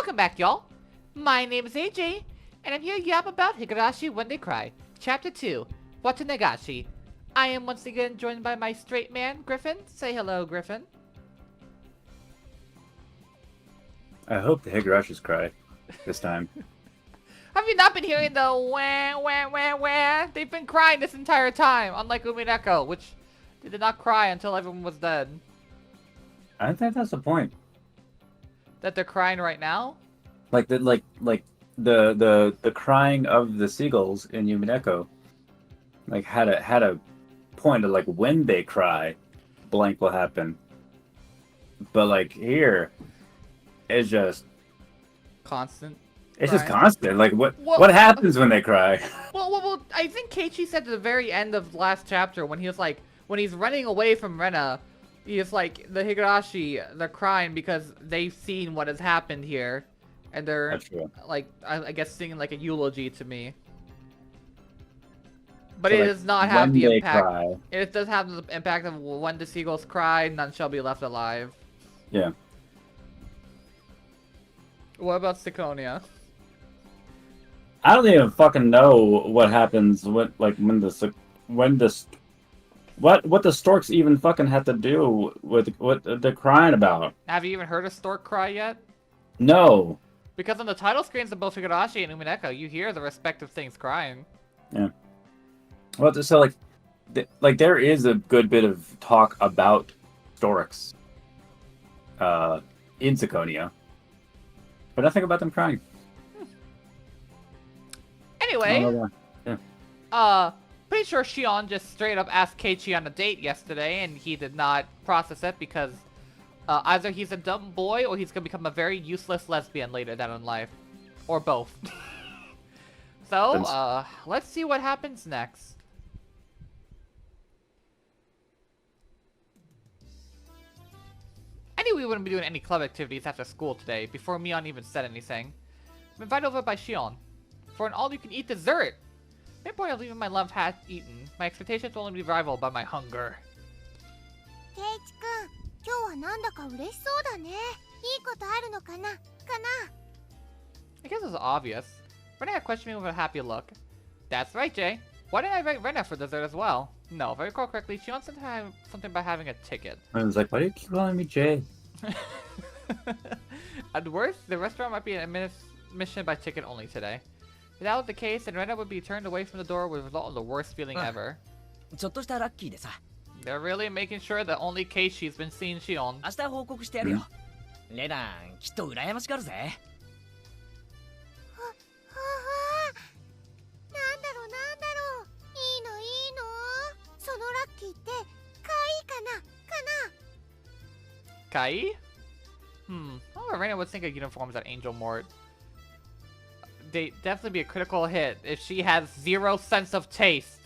Welcome back, y'all. My name is AJ, and I'm here to yap about Higurashi When They Cry, Chapter 2, Watanagashi. I am once again joined by my straight man, Griffin. Say hello, Griffin. I hope the Higurashis cry this time. Have you not been hearing the wah, wah, wah, wah? They've been crying this entire time, unlike Umineko, which they did not cry until everyone was dead. I think that's the point. That they're crying right now? Like the crying of the seagulls in Umineko, like had a point of like when they cry, blank will happen. But like here, it's just constant. It's crying. just constant. Like what happens when they cry? Well, I think Keiichi said at the very end of the last chapter when he was like, when he's running away from Rena, he's like, the Higurashi, they're crying because they've seen what has happened here. And they're, like, I guess singing like a eulogy to me. But so, it does not have the impact. It does have the impact of when the seagulls cry, none shall be left alive. Yeah. What about Syconia? I don't even fucking know what happens when the storks even fucking have to do with what they're crying about. Have you even heard a stork cry yet? No. Because on the title screens of both Higurashi and Umineko, you hear the respective things crying. Yeah. Well, so like there is a good bit of talk about storks in Syconia, but nothing about them crying. Anyway, pretty sure Shion just straight up asked Keiichi on a date yesterday, and he did not process it because either he's a dumb boy or he's gonna become a very useless lesbian later down in life, or both. So, let's see what happens next. I knew we wouldn't be doing any club activities after school today, before Mion even said anything. I'm invited over by Shion for an all-you-can-eat dessert. No point of leaving my love half-eaten. My expectations will only be rivaled by my hunger. Keiichi-kun, I guess it's obvious. Rena questioned me with a happy look. That's right, Jay. Why didn't I invite Rena for dessert as well? No, if I recall correctly, Shion said something about having a ticket. I was like, why do you keep calling me Jay? At worst, the restaurant might be an admission by ticket only today. If that was the case, then Rena would be turned away from the door with result in the worst feeling ever. They're really making sure that only Keishi's been seeing Shion. Kai? Oh, Rena would think of uniforms at Angel Mort. They'd definitely be a critical hit if she has zero sense of taste.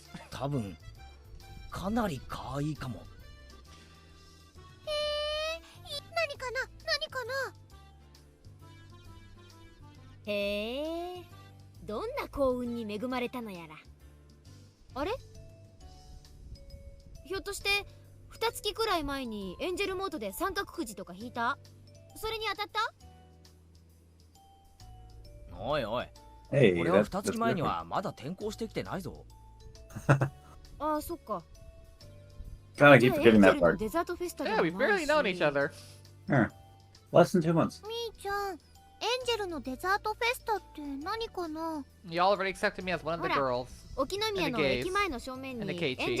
Hey, Yeah, kind of keep forgetting that part. Yeah, we've barely known each other. Yeah. Less than 2 months. Y'all already accepted me as one of the girls. And the gays. And the Keiichi.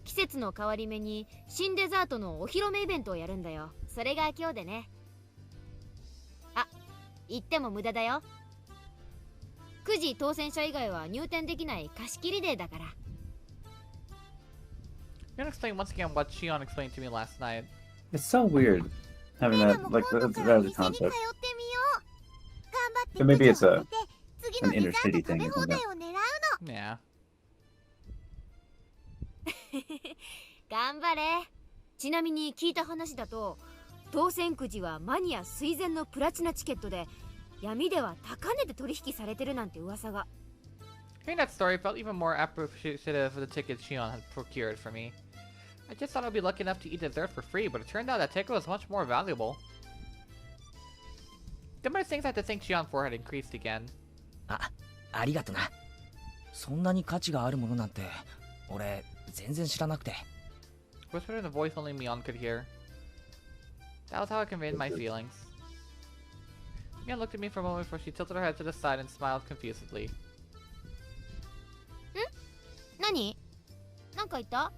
季節の変わり目に新デザートのお披露目イベントをやるんだよ。それが今日でね。あ、言っても無駄だよ。9時当選者以外は入店できない貸し切りデーだから。I'm gonna explain once again what Shion explained to me last night. It's so weird having that, like, that as a concept. But maybe it's an inner city thing, isn't it? Yeah. 頑張れ。ちなみに聞いた話だと、当選くじはマニア垂涎のプラチナチケットで、闇では高値で取引されてるなんて噂が。Hearing that story felt even more appreciative of the ticket Shion had procured for me. I just thought I'd be lucky enough to eat dessert for free, but it turned out that ticket was much more valuable. The more things I had to think Shion for had increased again. ありがとな。そんなに価値があるものなんて俺全然知らなくて。 Whispered in a voice only Mion could hear. That was how I conveyed my feelings. Mion looked at me for a moment before she tilted her head to the side and smiled confusedly. 何なんか言った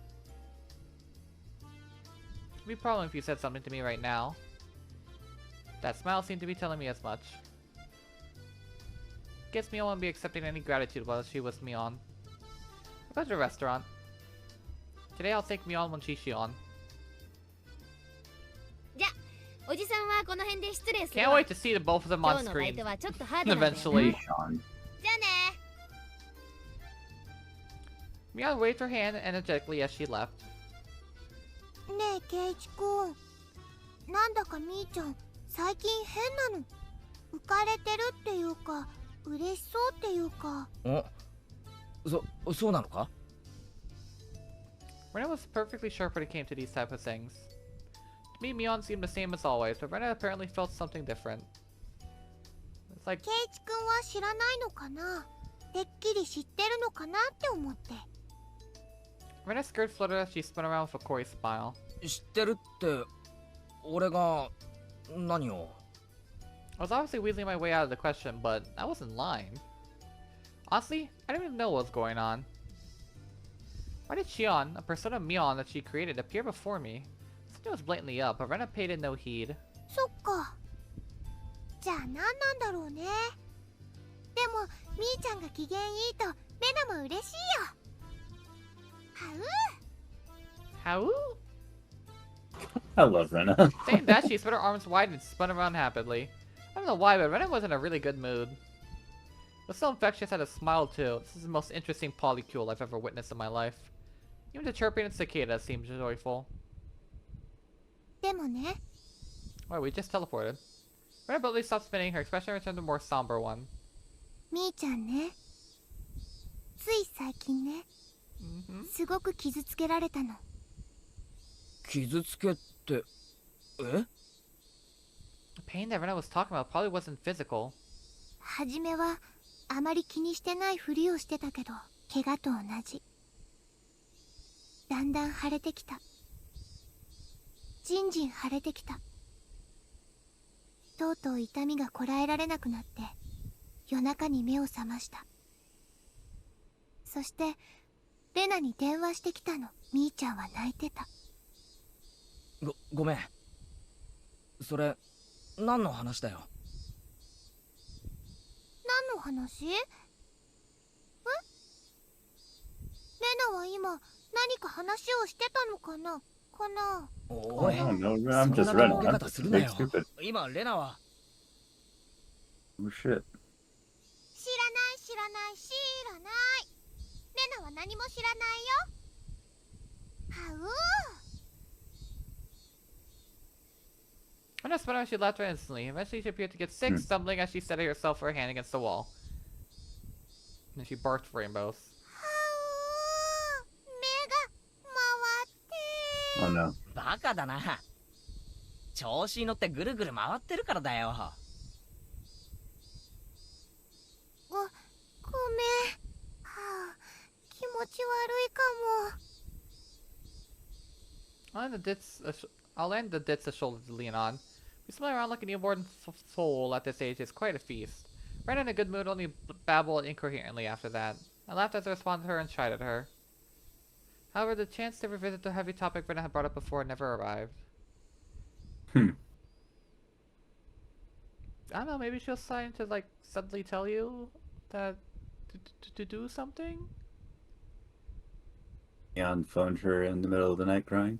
It'd be a problem if you said something to me right now. That smile seemed to be telling me as much. Guess Mion won't be accepting any gratitude while she was Mion. Go to the restaurant. Today I'll thank Mion when she's Shion. じゃおじさんはこの辺で失礼する Can't わ wait to see the both of them 今 on 日のバイ screen トはちょっとハードなんだよ eventually. Sean. じゃあね Mion waved her hand energetically as she left. ねえケイチくん、なんだかみーちゃん最近変なの。浮かれてるっていうか嬉しそうっていうか。そうなのか？ Rena was perfectly sharp when it came to these type of things. To me, Mion seemed the same as always, but Rena apparently felt something different. It's like, ケイチくんは知らないのかな。てっきり知ってるのかなって思って。 Rena's skirt fluttered as she spun around with a coy smile. 知ってるって俺が何を？ I was obviously weaseling my way out of the question, but I wasn't lying. Honestly, I didn't even know what was going on. Why did Shion, a persona of Mion that she created, appear before me? Something was blatantly up, but Rena paid it no heed. そっか。じゃあ何なんだろうね。でもみーちゃんが機嫌いいとレナも嬉しいよ。はう。 How? I love Rena. Saying that, she spread her arms wide and spun around happily. I don't know why, but Rena was in a really good mood. It was so infectious, had a smile too. This is the most interesting polycule I've ever witnessed in my life. Even the chirping and cicadas seemed joyful. でもね。 Wait, we just teleported. Rena abruptly stopped spinning, her expression returned to a more somber one. みーちゃんね。つい最近ね。すごく傷つけられたの。傷つけってえ？ The pain that Rena was talking about probably wasn't physical. はじめはあまり気にしてないふりをしてたけど、怪我と同じ。だんだん腫れてきた。じんじん腫れてきた。とうとう痛みがこらえられなくなって、夜中に目を覚ました。そして、レナに電話してきたの。みーちゃんは泣いてた。ごめん。それ何の話だよ？何の話？レナは今何か話をしてたのかな？おい、 Oh, no, I'm just そんな Rena. ボケ I'm 方 just するな big よ。 stupid. 今レナは Oh shit. 知らない。レナは何も知らないよ。はう。 Rena spun out, she left her instantly. Eventually, she appeared to get sick, stumbling as she steadied herself with her hand against the wall. And then she barked rainbows. 目が回って。 Oh no. バカだな。調子に乗ってぐるぐる回ってるからだよ。ごめん。はあ、気持ち悪いかも。 I'll land the dit's a shoulder to lean on. We spin around like a newborn soul at this age is quite a feast. Rena in a good mood only babbled incoherently after that. I laughed as I responded to her and chided her. However, the chance to revisit the heavy topic Rena had brought up before never arrived. I don't know, maybe she'll sign to like suddenly tell you that to do something? Jan phoned her in the middle of the night crying.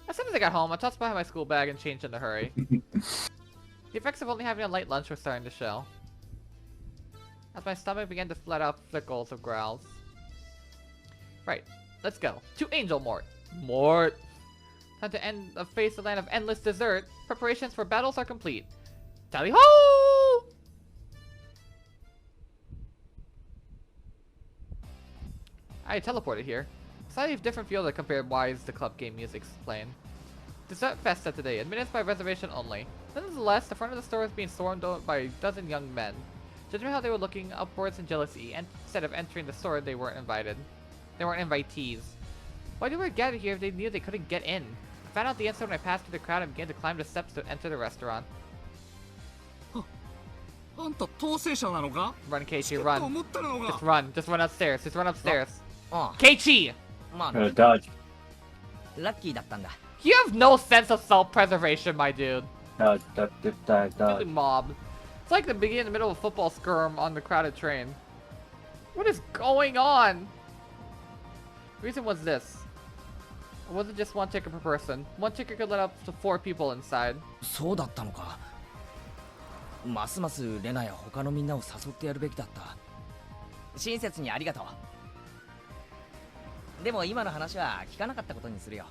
As soon as I got home, I tossed behind my school bag and changed in a hurry. The effects of only having a light lunch were starting to show, as my stomach began to let out flickles of growls. Right, let's go. To Angel Mort. Mort! Time to face the land of endless dessert. Preparations for battles are complete. Tally ho! I teleported here. Slightly different feel that compared why is the club game music's playing. Dessert Festa today, admittance by reservation only. Nonetheless, the front of the store was being swarmed by a dozen young men. Judging how they were looking upwards in jealousy, and instead of entering the store, they weren't invited. They weren't invitees. Why did we gather here if they knew they couldn't get in? I found out the answer when I passed through the crowd and began to climb the steps to enter the restaurant. Run, Keiichi, run. Just run. Just run upstairs. Just run upstairs. Keiichi! Dodge. ラッキーだったんだ。 You have no sense of self-preservation, my dude. Dodge, dodge, dodge, Really dodge. mob. It's like the beginning in the middle of a football skirm on the crowded train. What is going on? The reason was this. It wasn't just one ticket per person. One ticket could let up to 4 people inside. そうだったのか。ますますレナや他のみんなを誘ってやるべきだった。親切にありがとう。でも今の話は聞かなかったことにするよ。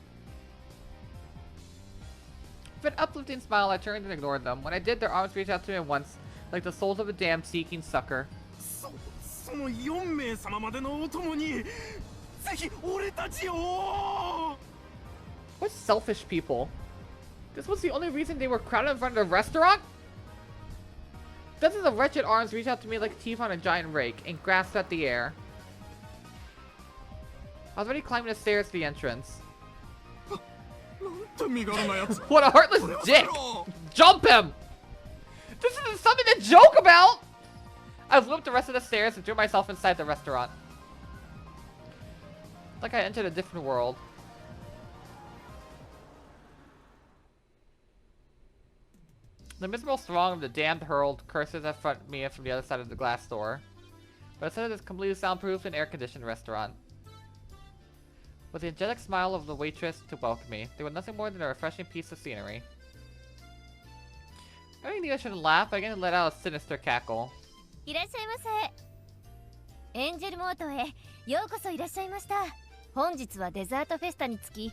With an uplifting smile, I turned and ignored them. When I did, their arms reached out to me at once, like the souls of a damned seeking succor. その4名様までのお供にぜひ俺たちを What selfish people. This was the only reason they were crowded in front of the restaurant? Dozens of wretched arms reached out to me like teeth on a giant rake and grasped at the air. I was already climbing the stairs to the entrance. なんて身軽なやつ What a heartless dick! Jump him! This isn't something to joke about! I flew up the rest of the stairs and threw myself inside the restaurant. Like I entered a different world. The miserable throng of the damned hurled curses at front me from the other side of the glass door. But instead of this completely soundproof and air-conditioned restaurant. With the angelic smile of the waitress to welcome me, they were nothing more than a refreshing piece of scenery. I really knew I shouldn't laugh, but I again let out a sinister cackle. いらっしゃいませ。エンジェルモートへようこそいらっしゃいました。本日はデザートフェスタにつき、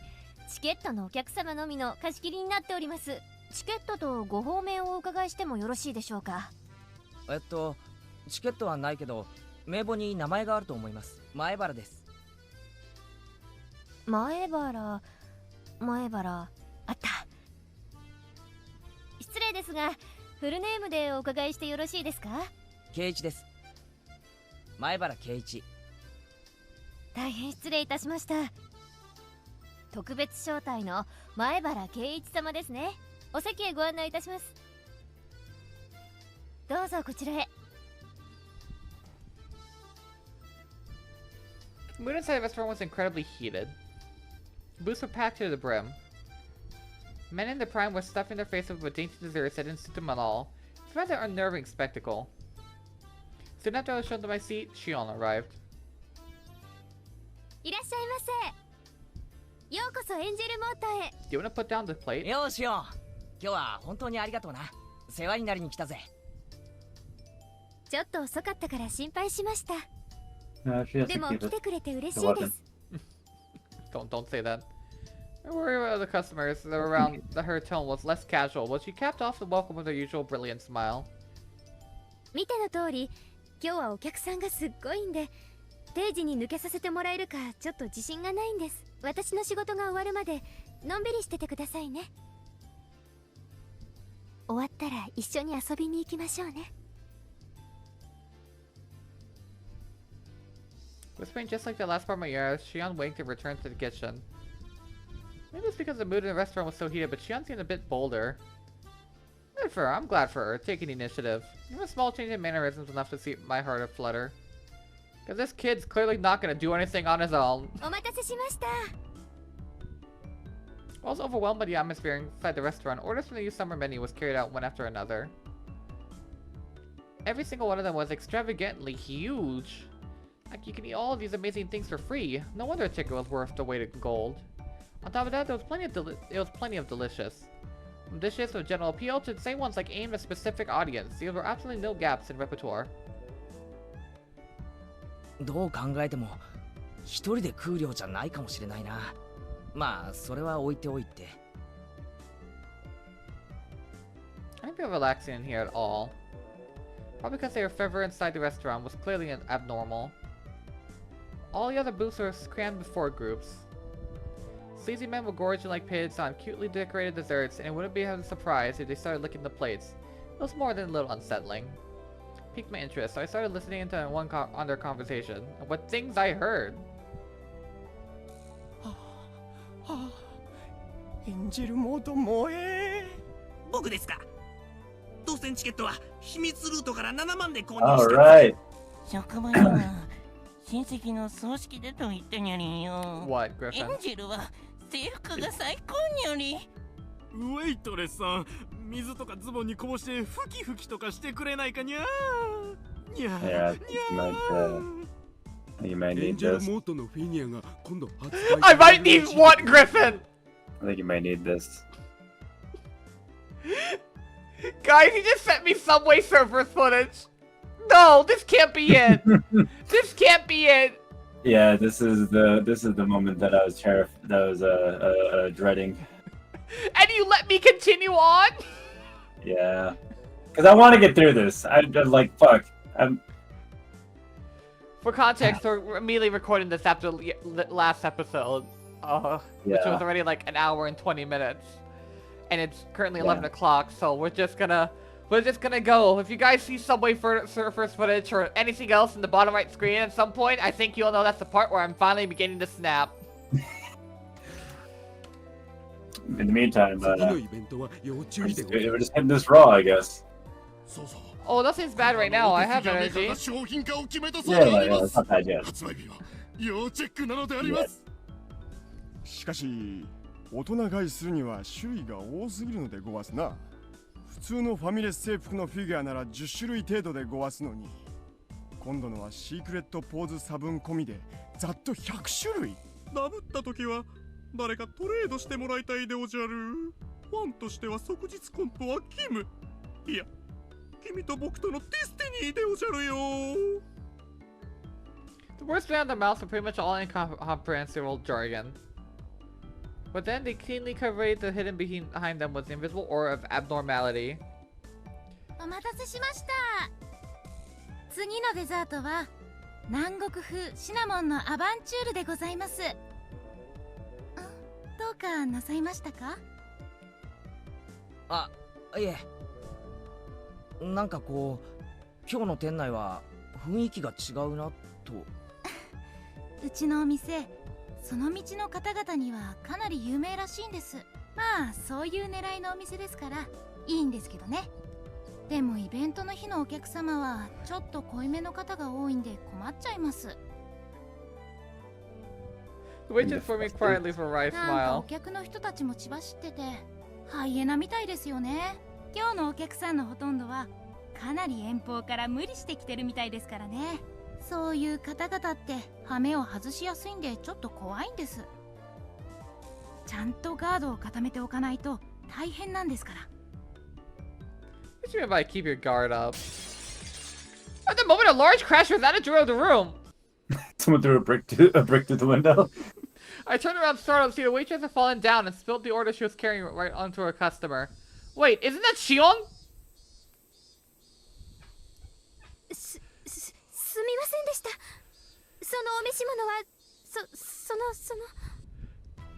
チケットのお客様のみの貸し切りになっております。チケットとご方面をお伺いしてもよろしいでしょうか。チケットはないけど、名簿に名前があると思います。前原です。前原、あった。失礼ですが、フルネームでお伺いしてよろしいですか？圭一です。前原圭一。大変失礼いたしました。特別招待の前原圭一様ですね。お席へご案内いたします。どうぞこちらへ。The mood inside the restaurant was incredibly heated. Booths were packed to the brim. Men in the prime were stuffing their faces with dainty desserts that didn't suit them at all. It's a rather unnerving spectacle. Soon after I was shown to my seat, Shion arrived. いらっしゃいませ。ようこそエンジェルモートへ。Do you want to put down the plate? よーしよ。今日は本当にありがとうな。世話になりに来たぜ。ちょっと遅かったから心配しました。 No, she has で to も keep 来 it. てくれて嬉しい You're で welcome. す。Don't say that. I worry about the customers that were around that her tone was less casual, but she capped off the welcome with her usual brilliant smile. 見ての通り、今日はお客さんがすっごいんで、定時に抜けさせてもらえるかちょっと自信がないんです。私の仕事が終わるまでのんびりしててくださいね。終わったら一緒に遊びに行きましょうね。Whispering just like the last part of my ear, Shion winked and returned to the kitchen. Maybe it's because the mood in the restaurant was so heated, but Shion seemed a bit bolder. Good for her. I'm glad for her, taking the initiative. Even a small change in mannerisms was enough to see my heart flutter. Because this kid's clearly not going to do anything on his own. お待たせしました。 I was overwhelmed by the atmosphere inside the restaurant. Orders from the new summer menu was carried out one after another. Every single one of them was extravagantly huge. Like, you can eat all of these amazing things for free. No wonder a ticket was worth the weight of gold. On top of that, there was plenty of delicious. From dishes of general appeal to the same ones like aimed at a specific audience. There were absolutely no gaps in repertoire. どう考えても一人で食う量じゃないかもしれないな。まあそれは置いておいて。I didn't feel relaxing in here at all. Probably because they were forever inside the restaurant was clearly abnormal. All the other booths were crammed with 4 groups. Sleazy men were gorging like pigs on cutely decorated desserts, and it wouldn't be a surprise if they started licking the plates. It was more than a little unsettling. Piqued my interest, so I started listening into on their conversation. And what things I heard! エンジェルモード萌え僕ですか。当選チケットは秘密ルートから7万で購入 All した。 right. 職場には親戚の葬式だと言ったにゃりよ。 What, エ Griffin? ンジェルは制服が最高にゃり。ウェイトレスさん、水とかズボンにこぼしてふきふきとかしてくれないかにゃーにゃ Yeah, ー you might エン need ジェル this. モートのフィギュアが今度発売 I might need what, Griffin? I think you might need this. Guys, he just sent me Subway Surfers footage! No, this can't be it! This can't be it! Yeah, this is the moment that I was dreading. And you let me continue on? Yeah, because I want to get through this. I'm just like, fuck. For context, we're immediately recording this after last episode, which was already like an hour and 20 minutes, and it's currently 11 o'clock. So we're just gonna go. If you guys see Subway Surfers footage or anything else in the bottom right screen at some point, I think you'll know that's the part where I'm finally beginning to snap. In the meantime, 次のイベントは要注意でござい we're ます just hitting this raw, I guess. そうそう Oh, nothing's bad right now. I have energy. 商品化を決めたそう Yeah, であ yeah, りま it's す not bad yet. 発売日は要チェックなのでありますしかし大人買いするには種類が多すぎるのでごわすな。普通のファミレス制服のフィギュアなら10種類程度でごわすのに、今度のはシークレットポーズ差分込みでざっと100種類。ダブった時は誰かトレードしてもらいたいでおじゃる。ファンとしては即日コンプはキム、いや君と僕とのディスティニーでおじゃるよ。 The words beyond their mouths were pretty much all incomprehensible jargon. But then they cleanly conveyed the hidden behind them was the invisible aura of abnormality. お待たせしました。次のデザートは南国風シナモンのアバンチュールでございます。どうかなさいましたか？あ、いえ。なんかこう、今日の店内は雰囲気が違うなと。うちのお店、その道の方々にはかなり有名らしいんです。まあそういう狙いのお店ですからいいんですけどね。でもイベントの日のお客様はちょっと濃いめの方が多いんで困っちゃいます。 The waitress for me quietly for a wry なんかお smile. 客の人たちも血走っててハイエナみたいですよね。今日のお客さんのほとんどはかなり遠方から無理してきてるみたいですからね。そういう方々ってハメを外しやすいんでちょっと怖いんです。ちゃんとガードを固めておかないと大変なんですから。 What do you mean by keep your guard up? At the moment, a large crash was added to the room. Someone threw a brick through the window. I turned around startled to see the waitress had fallen down and spilled the order she was carrying right onto her customer. Wait, isn't that Shion? すみませんでした。そのお召し物はそ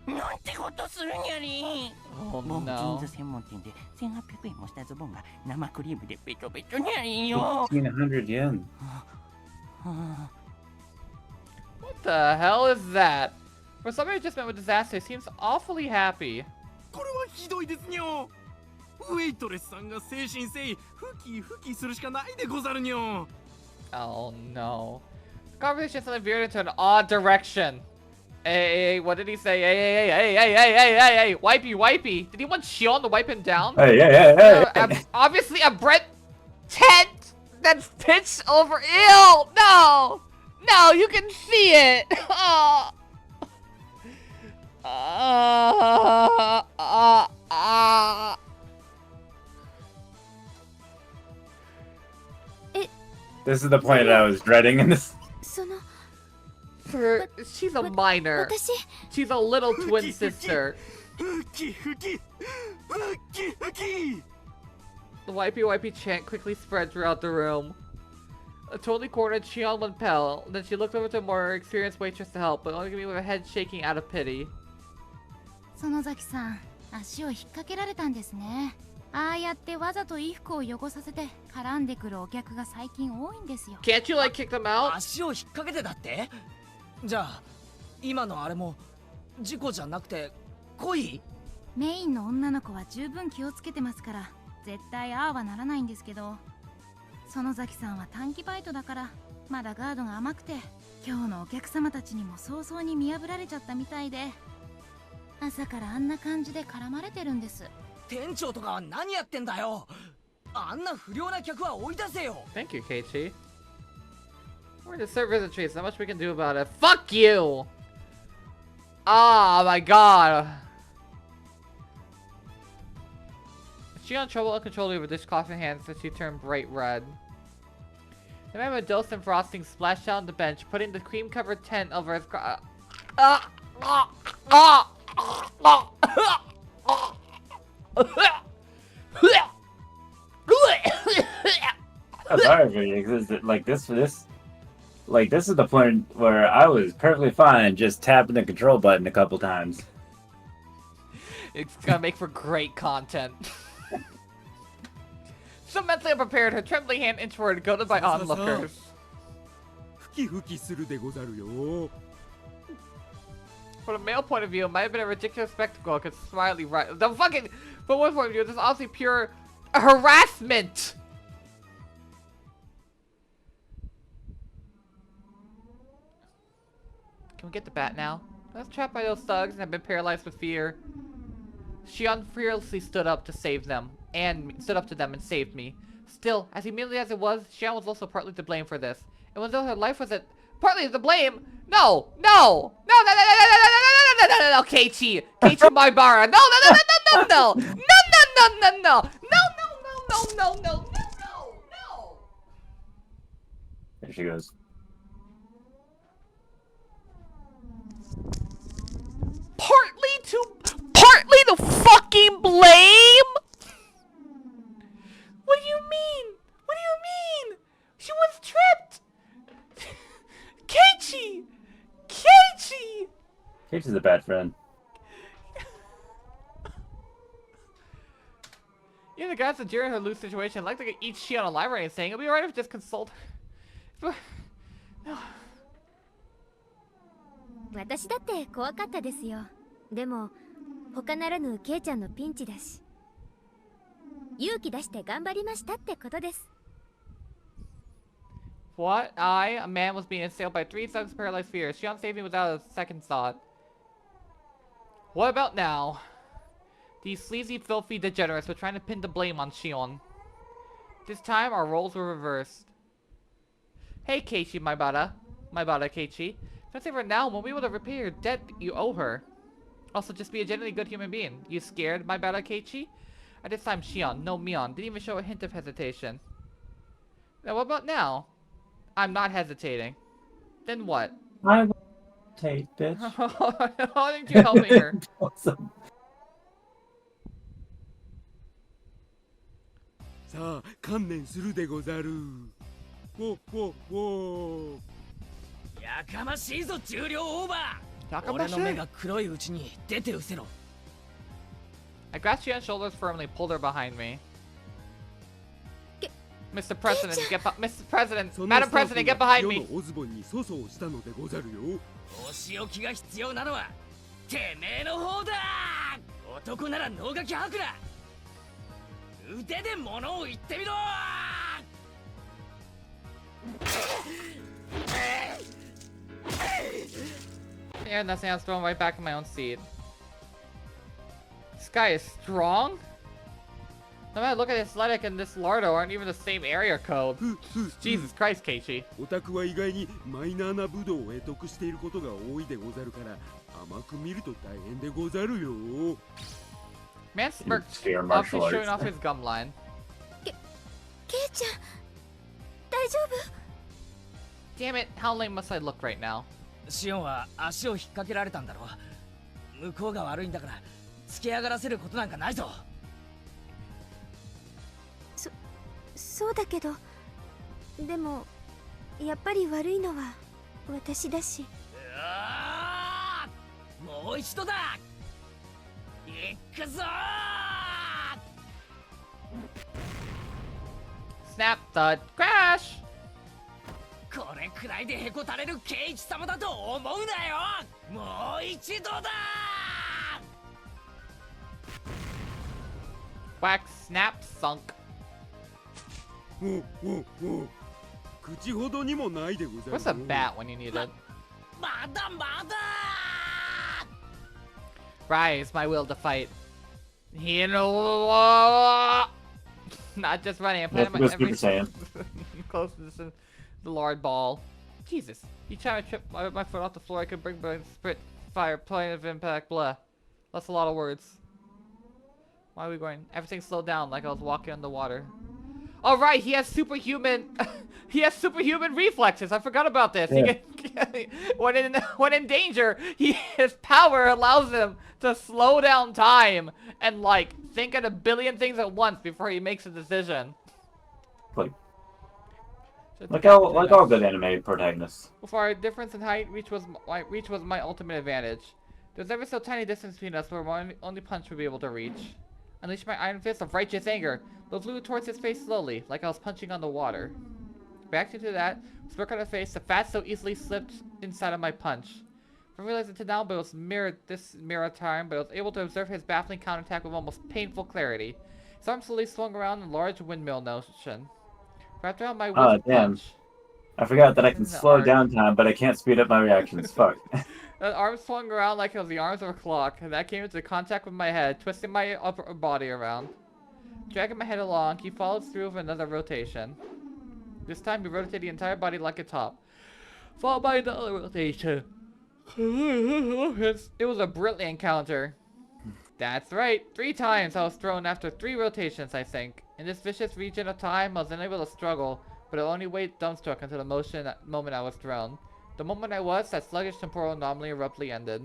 のなんてことするにゃり。 Oh もうジーン no. ズ専門店で1800円もしたズボンが生クリームでベトベトにゃりよ。 1,500 yen. は What the hell is that? For somebody who just met with disaster, he seems awfully happy. これはひどいですにょ。ウェイトレスさんが誠心誠意ふきするしかないでござるにょ。 Oh no. The conversation suddenly veered into an odd direction. Hey, what did he say? Hey, wipey. Did he want Shion to wipe him down? Hey. Obviously a bread tent that's pitched over. Ew! No, you can see it. This is the point that I was dreading in this. その She's a minor. 私 She's a little twin sister. ふき The The wipey chant quickly spread throughout the room. totally cornered, Shion went pale. Then she looked over to a more experienced waitress to help, but only gave me with her head shaking out of pity. 園崎さん、足を引っ掛けられたんですね。ああやってわざと衣服を汚させて絡んでくるお客が最近多いんですよ。Can't you like kick them out? 足を引っ掛けてだって？じゃあ今のあれも事故じゃなくて恋？メインの女の子は十分気をつけてますから絶対ああはならないんですけど、園崎さんは短期バイトだからまだガードが甘くて、今日のお客様たちにも早々に見破られちゃったみたいで、朝からあんな感じで絡まれてるんです。店長とかは何やってんだよ。あんな不良な客は追い出せよ。 Thank you, Keiichi. We're the service trees. Not much we can do about it. Fuck you! Oh my god. She had trouble uncontrollably with dishcloth in hands as she turned bright red. The man with dose and frosting splashed down the bench, putting the cream-covered tent over his That's hard for you, 'cause like this is the point where I was perfectly fine just tapping the control button a couple times. It's gonna make for great content. So mentally unprepared, her trembling hand inchward, goaded by onlookers. ふきふきするでござるよ。 From a male point of view, it might have been a ridiculous spectacle because Smiley right. The fucking. From one point of view, this is obviously pure harassment! Can we get the bat now? I was trapped by those thugs and have been paralyzed with fear. Shion fearlessly stood up to save them, and stood up to them and saved me. Still, as humiliating as it was, Shion was also partly to blame for this. And though her life was partly to blame. No, no, no, no, no, no, no, no, no, no, no, no, no, Keiichi, Maibara, no, no, no, no, no, no, no, no, no, no, no, no, no, no, no, no, no, no. There she goes. Partly to fucking blame? What do you mean? What do you mean? She was tripped. Keiichi! Keiichi! Keiichi's a bad friend. Yeah, the guys enduring her loose situation. I'd like to eat Shion alive right and saying it'll be alright if we just consult her. No. 私だって怖かったですよ。でも他ならぬケイちゃんのピンチだし、勇気出して頑張りましたってことです。 What? A man was being assailed by 3 thugs paralyzed fear. Shion saved me without a second thought. What about now? These sleazy, filthy degenerates were trying to pin the blame on Shion. This time, our roles were reversed. Hey, Keiichi, Maibara, Keiichi. If I save her now, we'll be able to repay your debt you owe her. Also, just be a genuinely good human being. You scared, Maibara, Keiichi? At this time, Shion, no Mion, didn't even show a hint of hesitation. Now, what about now? I'm not hesitating. Then what? I will take bitch. Why didn't you help me here? Awesome. さあ、観念するでござる。ほほほ。やかましいぞ重量オーバー。やかましい。俺の目が黒いうちに出て失せろ。I grasped Shion's shoulders firmly, pulled her behind me. Mr. President, Mr. President, Madam President, get behind me! オズボンに粗相したのでござるよ。お仕置きが必要なのはてめえの方だ。男なら能書き吐くな。腕で物を言ってみろ。And that's I was thrown right back in my own seat. This guy is strong? No matter look at Athletic and this Lardo aren't even the same area code. Jesus Christ, Keiichi. オタクは意外にマイナーな武道を得得していることが多いでござるから甘く見ると大変でござるよ。Man smirked, obviously showing off his gum line. ケイちゃん、大丈夫？ Damn it, how lame must I look right now? シオンは足を引っ掛けられたんだろう。向こうが悪いんだから突き上がらせることなんかないぞ。そうだけど、でもやっぱり悪いのは私だし。もう一度だ。行くぞー Snap, thud, crash! これくらいでへこたれるケイチ様だと思うなよ。もう一度だ。 Whack, snap, sunk. 口ほどにもないでござる。 Where's a bat when you need it? まだまだ。 Rise, my will to fight. You know, not just running. I'm planning my That's every Super Saiyan. close to the Lord Ball. Jesus, each time I trip my foot off the floor, I could bring my spit, fire, plane of impact, blah. That's a lot of words. Why are we going? Everything slowed down like I was walking on the water. Oh right, he has superhuman. He has superhuman reflexes. I forgot about this. Yeah. He can, when in danger, his power allows him to slow down time and like think of a billion things at once before he makes a decision. Like all good anime protagonists. Before our difference in height, reach was my ultimate advantage. There's ever so tiny distance between us where my only punch would be able to reach. Unleash my iron fist of righteous anger, but flew towards his face slowly, like I was punching on the water. Reacting to that, smirk on her face, the fat so easily slipped inside of my punch. From realizing to now, but it was this mirror time, but I was able to observe his baffling counterattack with almost painful clarity. His arm slowly swung around in a large windmill motion. Wrapped around my wrist punch. I forgot that I can slow down time, but I can't speed up my reactions. Fuck. The arm swung around like it was the arms of a clock, and that came into contact with my head, twisting my upper body around. Dragging my head along, he followed through with another rotation. This time he rotated the entire body like a top, followed by another rotation. It was a brilliant encounter. That's right, 3 times I was thrown after 3 rotations, I think. In this vicious region of time, I was unable to struggle, but I only waited dumbstruck until the moment I was thrown. The moment I was, that sluggish temporal anomaly abruptly ended.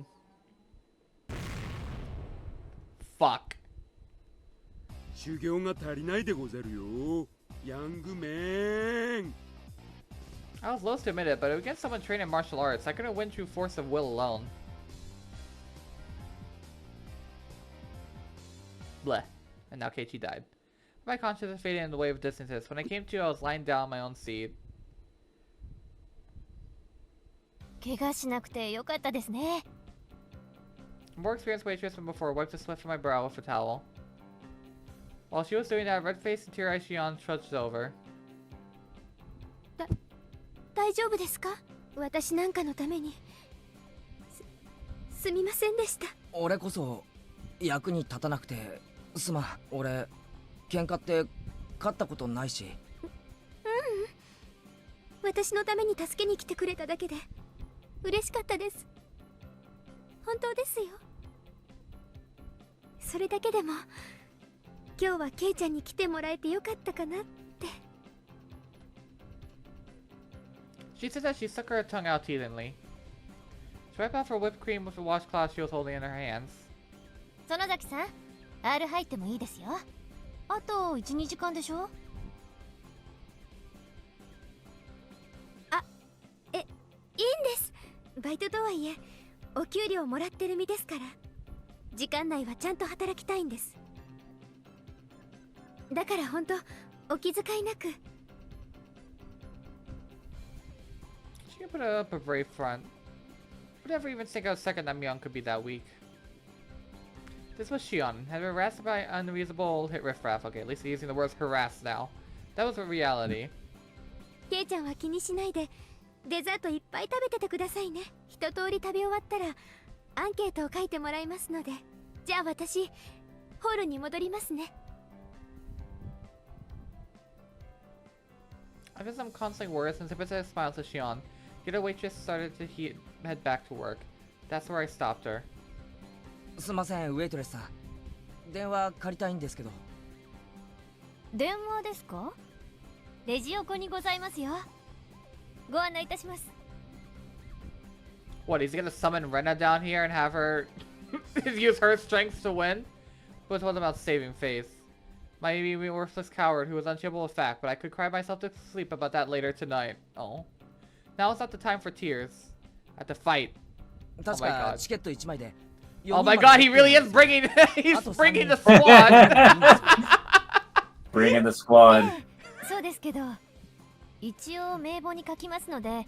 Fuck. 修行が足りないでござるよ。ヤングメン。 I was loath to admit it, but against someone trained in martial arts, I couldn't win through force of will alone. Bleh. And now Keiichi died. My consciousness faded in the wave of distances. When I came to, I was lying down on my own seat. 怪我しなくてよかったですね。 A more experienced waitress than before wiped the sweat from my brow with a towel. While she was doing that, red-faced and tear-eyed Shion trudged over. 大丈夫ですか？私なんかのために。すみませんでした。俺こそ役に立たなくてすまん。俺喧嘩って勝ったことないし。私のために助けに来てくれただけで嬉しかったです。本当ですよ。それだけでも今日はケイちゃんに来てもらえてよかったかなって。 She said that she stuck her tongue out teasingly. She wiped off her whipped cream with the washcloth she was holding in her hands. 園崎さん、R 入ってもいいですよ。あと 1,2 時間でしょ。いいんです。バイトとはいえお給料もらってる身ですから、時間内はちゃんと働きたいんです。だから本当お気遣いなく。 She could put up a brave front. Would never even think a second that Myeon could be that weak. This was Shion, had been harassed by unreasonable hit riffraff. Okay, at least he's using the words harassed now. That was a reality. ケイちゃんは気にしないでデザートいっぱい食べててくださいね。一通り食べ終わったらアンケートを書いてもらいますので。じゃあ私ホールに戻りますね。 After some consoling words and sympathetic smiles to Shion, the other waitress started to head back to work. That's where I stopped her. すいません、ウェイトレスさん。電話借りたいんですけど。電話ですか？レジ横にございますよ。ご案内いたします。 What, he's gonna summon Rena down here and have her use her strength to win? But what about saving face? Maybe a worthless coward who was unshakable with fact, but I could cry myself to sleep about that later tonight. Oh. Now is not the time for tears. I have to fight. 確 my か God. チケット1枚で Oh my god, he really is bringing he's bringing the squad. Bring in the squad. そうですけど、一応名簿に書きますので、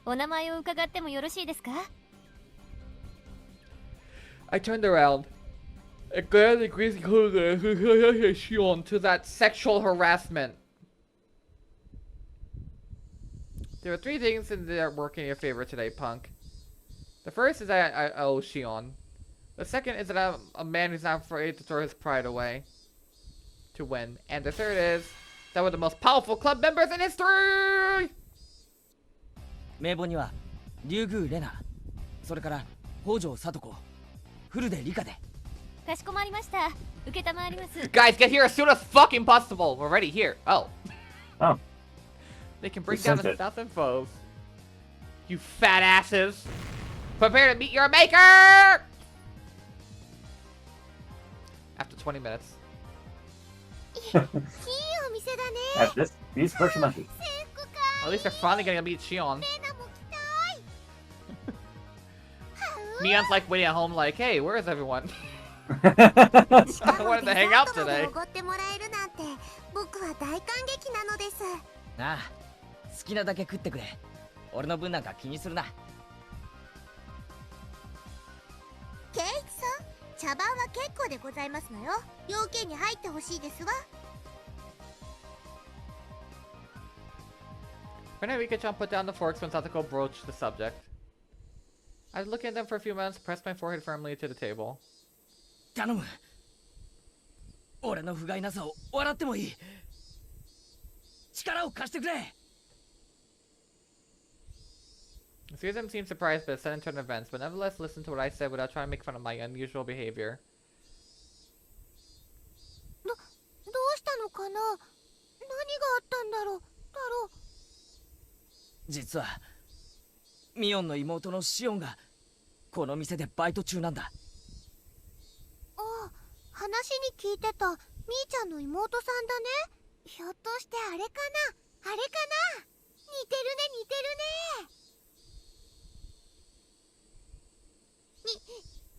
お名前を伺ってもよろしいですか？ I turned around and glared at Shion to that sexual harassment. There are 3 things in there working in your favor today, punk. The first is that I owe Shion. The second is that I'm a man who's not afraid to throw his pride away to win. And the third is that we're the most powerful club members in history! 名簿には竜宮レナ、それから北条聡子、古出理香で。かしこまりました。受けたまわります。 Guys, get here as soon as fucking possible! We're already here. Oh. Oh. They can bring We down sent the it. Southern foes. You fat asses! Prepare to meet your maker! After 20 minutes. いいお店だね。 At these first monkeys. 制服か。 At least they're finally gonna meet Shion. レナも来たい。 Neon's like waiting at home like, hey, where is everyone? しか I も wanted デ to ザ hang ー out トまで today. おごってもらえるなんて僕は大感激なのです。なあ、好きなだけ食ってくれ。俺の分なんか気にするな。ケイチさん、茶番は結構でございますのよ。要件に入ってほしいですわ。 Renarika-chan put down the forks when Satoko broached the subject. I looked at them for a few minutes, pressed my forehead firmly to the table. 頼む。俺の不甲斐なさを笑ってもいい。力を貸してくれ。 Susan seemed surprised by the sudden turn of events, but nevertheless listened to what I said without trying to make fun of my unusual behavior. どうしたのかな。何があったんだろう。太郎。実はミオンの妹のシオンがこの店でバイト中なんだ。ああ、話に聞いてたみーちゃんの妹さんだね。ひょっとしてあれかな。あれかな。似てるね似てるね。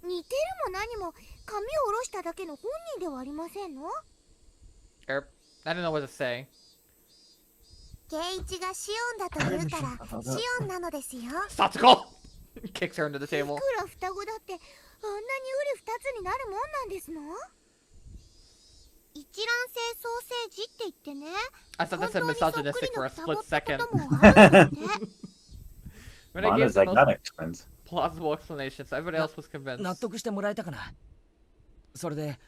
似てるも何も髪を下ろしただけの本人ではありませんの。 I don't know what to say. ケイイチがシオンだと言うからシオンなのですよ。 Satsuko! Kicks her into the い table. くら双子だってあんなに瓜二つになるもんなんですの。一卵性ソーセージって言ってね。 I thought that said misogynistic for a split second. Well, When I gave it's the most zygotic twins. plausible explanation, so everybody else was convinced. 納得してもらえたかな。それで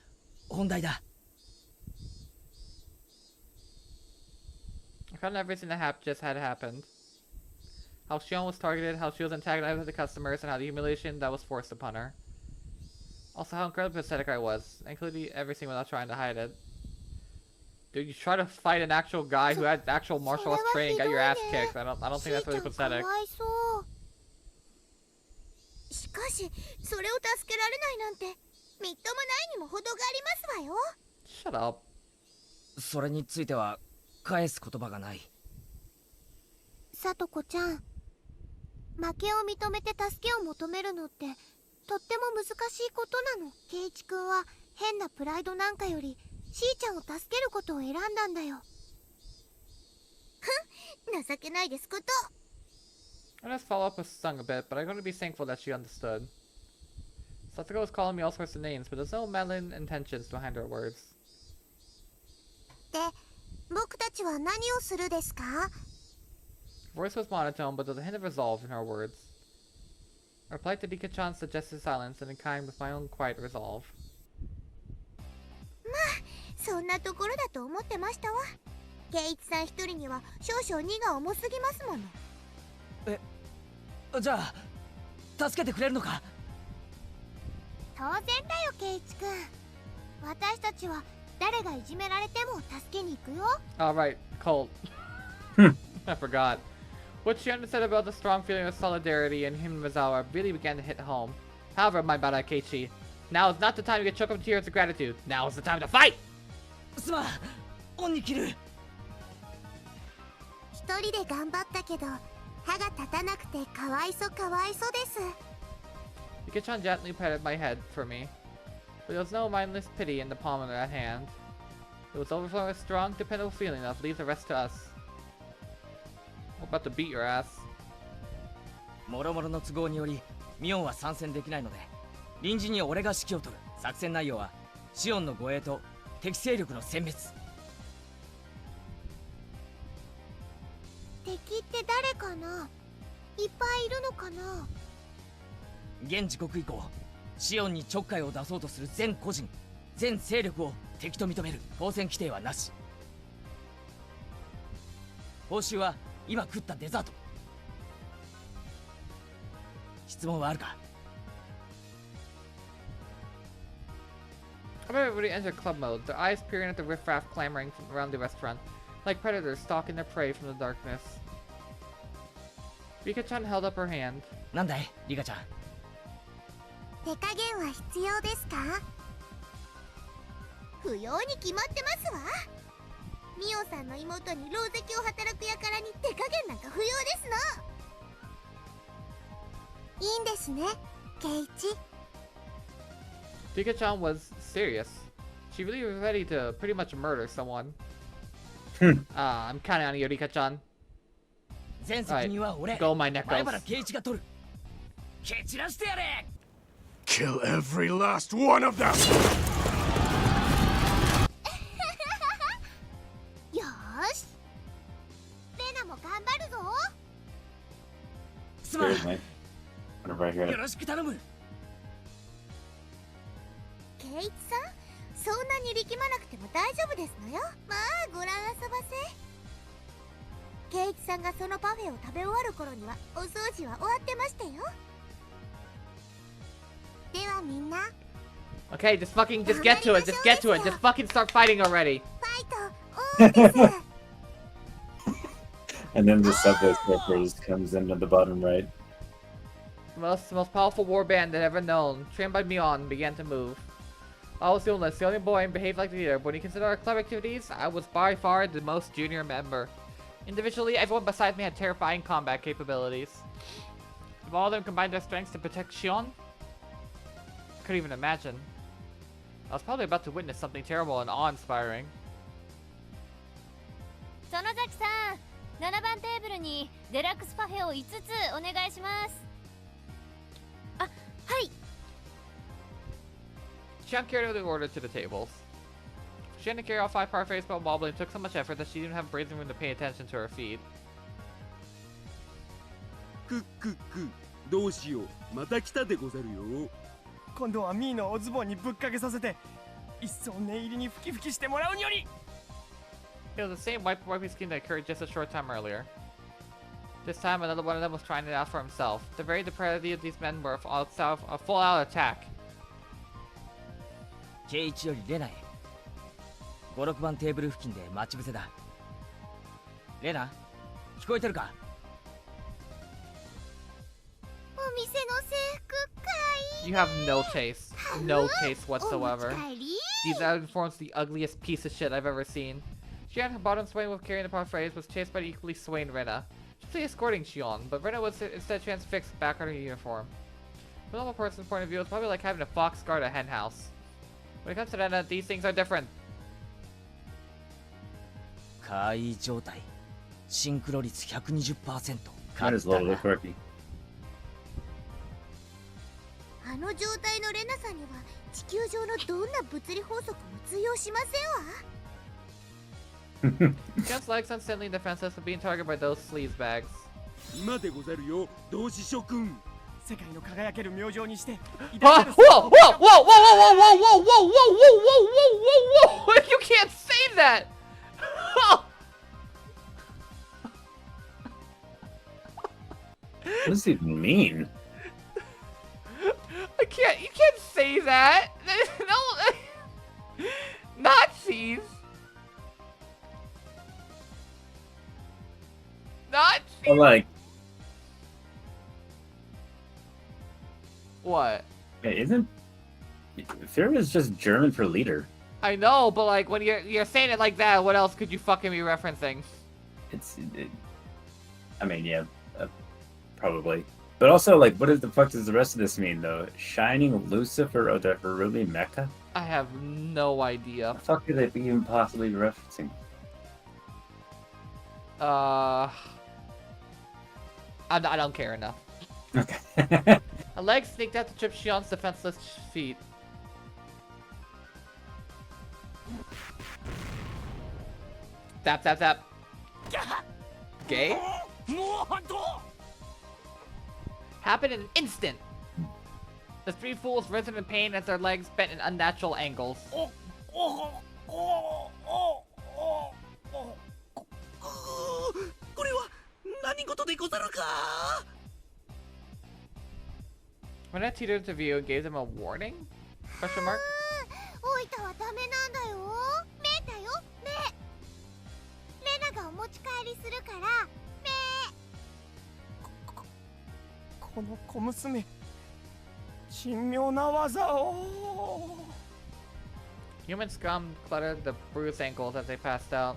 本題だ。 I found everything that just had happened. How Shion was targeted, how she was antagonized by the customers, and how the humiliation that was forced upon her. Also how incredibly pathetic I was, including everything without trying to hide it. Dude, you try to fight an actual guy who had actual martial arts training, got your ass kicked. I don't think that's really pathetic. かわいそう。しかしそれを助けられないなんてみっともないにも程がありますわよ。 Shut up. それについては返す言葉がない。さとこちゃん、負けを認めて助けを求めるのってとっても難しいことなの。ケイチ君は変なプライドなんかよりしーちゃんを助けることを選んだんだよ。ふん、情けないですこと。 I'm gonna follow up with Sung a bit, but I'm gonna be thankful that she understood. Satsuko was calling me all sorts of names, but there's no malign intentions behind her words. で、僕たちは何をするですか？ Her voice was monotone, but there was a hint of resolve in her words. I replied to Dika-chan's suggested silence and in kind with my own quiet resolve. まあ、そんなところだと思ってましたわ。ケイイチさん一人には少々荷が重すぎますもの。じゃあ助けてくれるのか？当然だよ、ケイイチ君。私たちは誰がいじめられても助けに行くよ。 Alright, Colt. I forgot. What Shion said about the strong feeling of solidarity in him and Mizawa really began to hit home. However, my bad Keiichi, now is not the time to get choked up with tears of gratitude. Now is the time to fight! すまん、恩に切る。一人で頑張ったけど歯が立たなくてかわいそうかわいそうです。 Yuka-chan gently petted my head for me, but there was no mindless pity in the palm of that hand. It was overflowing with strong, dependable feeling of leave the rest to us. We're about to beat your ass. もろもろの都合によりミオンは参戦できないので臨時に俺が指揮を取る。作戦内容はシオンの護衛と敵勢力の殲滅。敵って誰かな？いっぱいいるのかな？現時刻以降シオンにちょっかいを出そうとする全個人全勢力を敵と認める。当選規定はなし。報酬は今食ったデザート。質問はあるか？ Everybody entered club mode, their eyes peering at the riffraff clamoring from around the restaurant, like predators stalking their prey from the darkness. Rika-chan held up her hand. なんだい、リカちゃん。手加減は必要ですか？不要に決まってますわ。ミオさんの妹に狼藉を働く輩に手加減なんか不要ですの。いいんですね、ケイチ。Rika-chan was serious. She really was ready to pretty much murder someone. I'm counting on you, Rika-chan. 全責任は俺。 Go my neckles. 前原圭一が取る。蹴散らしてやれ。 Kill every last one of them! よーし、レナも頑張るぞ。すまん。 Whenever I hear よ it. ろしく頼む。ケイチさん、そんなに力まなくても大丈夫ですのよ。まあご覧遊ばせ。ケイチさんがそのパフェを食べ終わる頃にはお掃除は終わってましたよ。ではみんな、 Okay, just get to it, just get to it, just fucking start fighting already. ファイトオンです。 And then the subway surfers comes in at the bottom right. The most powerful warband that ever known, trained by Mion, began to move. I was the only boy and behaved like the leader, but when you consider our club activities, I was by far the most junior member. Individually, everyone besides me had terrifying combat capabilities. If all of them combined their strengths to protect Shion, I couldn't even imagine. I was probably about to witness something terrible and awe-inspiring. 園崎さん、7番テーブルにデラックスパフェを5つお願いします。あ、はい。 Shion carried the order to the tables. She had to carry all 5 parfaits while wobbling took so much effort that she didn't have breathing room to pay attention to her feet. クックック、どうしよう、また来たでござるよ。今度はミーのおズボンにぶっかけさせて一層念入りにふきふきしてもらうにょり。 It was the same wipey scheme that occurred just a short time earlier. This time, another one of them was trying it out for himself. The very depravity of these men were a full-out attack. 圭一よりレナへ。5、6番テーブル付近で待ち伏せだ。レナ、聞こえてるか？お店の制服かいい。 You have no taste. No taste お whatsoever. 持ち帰り。 These uniforms the ugliest piece of shit I've ever seen. Shion, her bottom swaying with carrying the parfaits, was chased by the equally swaying Rena. She was escorting Shion, but Rena was instead transfixed back on her uniform. From a normal person's point of view, it's probably like having a fox guard a hen house. When it comes to Rena, these things are different. 怪異状態。シンクロ率 120%。 Might as well look quirky. あの状態のレナさんには地球上のどんな物理法則も通用しませんわ。 Shion's legs unsteadily defenseless of being targeted by those sleaze bags. 今でござるよ、同志諸君。世界の輝ける明星にして。 Whoa! Whoa! Whoa! Whoa! Whoa! Whoa! Whoa! Whoa! Whoa! Whoa! Whoa! Whoa! Whoa! You can't say that! What does it even mean? I can't. You can't say that. No. Nazis. Nazis. Well, like, What? hey, isn't Fear is just German for leader? I know, but like when you're saying it like that, what else could you fucking be referencing? I mean, yeah, probably. But also, like, what the fuck does the rest of this mean, though? Shining Lucifer of the Harumi Mecha? I have no idea. What the fuck could they be even possibly referencing? I don't care enough. Okay. A leg sneaked out to trip Shion's defenseless feet. Tap, tap, tap. Gay? Happened in an instant. The three fools risen in pain as their legs bent in unnatural angles. これは何事でござるか。 When I tutored to view, gave them a warning? Question mark? おいたはダメなんだよ。目だよ、目。レナがお持ち帰りするから目。この小娘、奇妙な技を。 Human scum cluttered the bruised ankles as they passed out.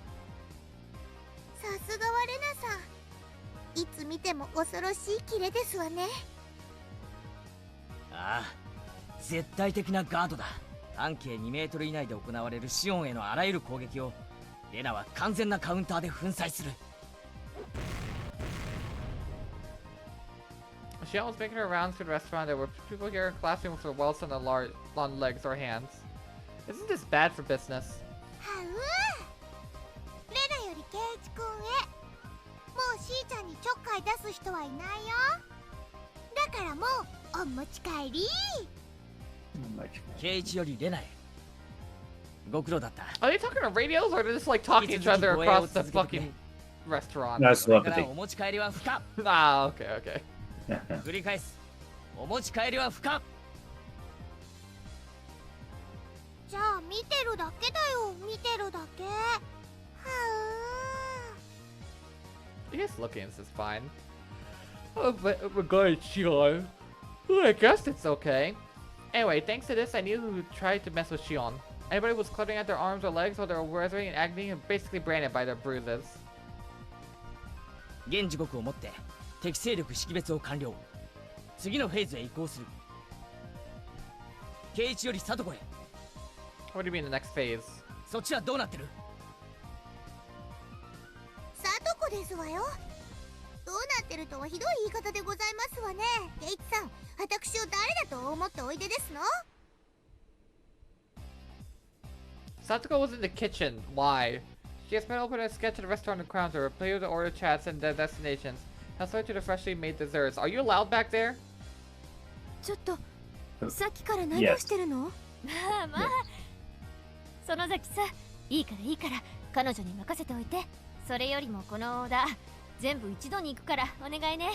さすがはレナさん。いつ見ても恐ろしいキレですわね。ああ、絶対的なガードだ。半径2メートル以内で行われるシオンへのあらゆる攻撃をレナは完全なカウンターで粉砕する。 Shion was making her rounds through the restaurant. There were people here clasping with their welts on their long legs or hands. Isn't this bad for business? はう。レナよりケイチ君へ。もうしーちゃんにちょっかい出す人はいないよ。だからもうお持ち帰り。ケイチよりレナへ。ご苦労だった。 Are they talking on radios or are they just like talking to each other across the fucking restaurant? Nice これから telepathy. お持ち帰りは不可。 Ah, okay, okay. 繰り返す。お持ち帰りは不可。じゃあ見てるだけだよ。見てるだけ。はう。 I guess looking is fine. Oh, but regarding Shion, well, I guess it's okay. Anyway, thanks to this, I knew who tried to mess with Shion. Anybody who was clutching at their arms or legs while they were writhing in agony and basically branded by their bruises. 現時刻をもって敵勢力識別を完了。次のフェーズへ移行する。ケイチよりサトコへ。 What do you mean the next phase? そっちはどうなってる？さとこですわよ。どうなってるとはひどい言い方でございますわね。ケイチさん、私を誰だと思っておいでですの？ Satoko was in the kitchen. Why? She has been open a sketch at a restaurant in Counter, played the order chats and their destinations. Has started to the freshly made desserts. Are you allowed back there? ちょっとさっきから何をしてるの？まあまあ、園崎さ、いいから彼女に任せておいて。それよりもこのオーダー全部一度に行くからお願いね。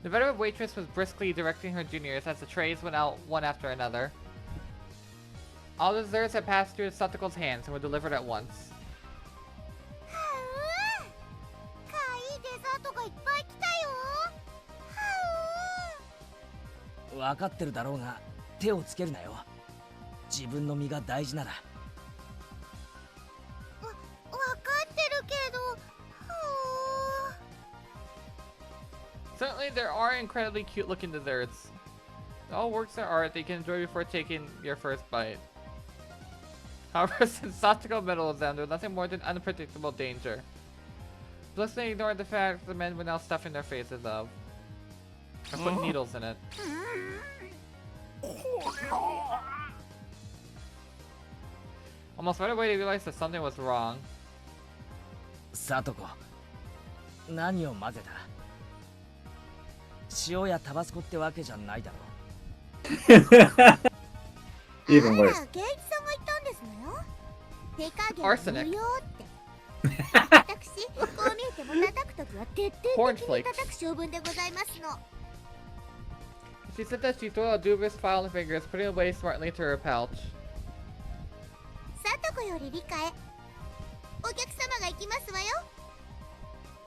The veteran waitress was briskly directing her juniors as the trays went out one after another. All the desserts had passed through Satoko's hands and were delivered at once. はう。かわいいデザートがいっぱい来たよ。はう。分かってるだろうが手をつけるなよ。自分の身が大事なら。わかってるけど。はう。 Certainly, there are incredibly cute-looking desserts. All works of art they can enjoy before taking your first bite. However, since Satoko meddled with them, there was nothing more than unpredictable danger. Blissfully ignoring the fact the men were now stuffing their faces of. Or putting needles in it. Almost right away they realized that something was wrong. サトコ、何を混ぜた？塩やタバスコってわけじゃないだろう。Even あら、 worse. ケイチさんが言ったんですのよ。手加減 Arsenic 無料って。私、こう見えても叩くときは徹底的に叩く性分でございますの。 She said that she threw a dubious file on her fingers, putting it away smartly into her pouch. さとこより理解。お客様が行きますわよ。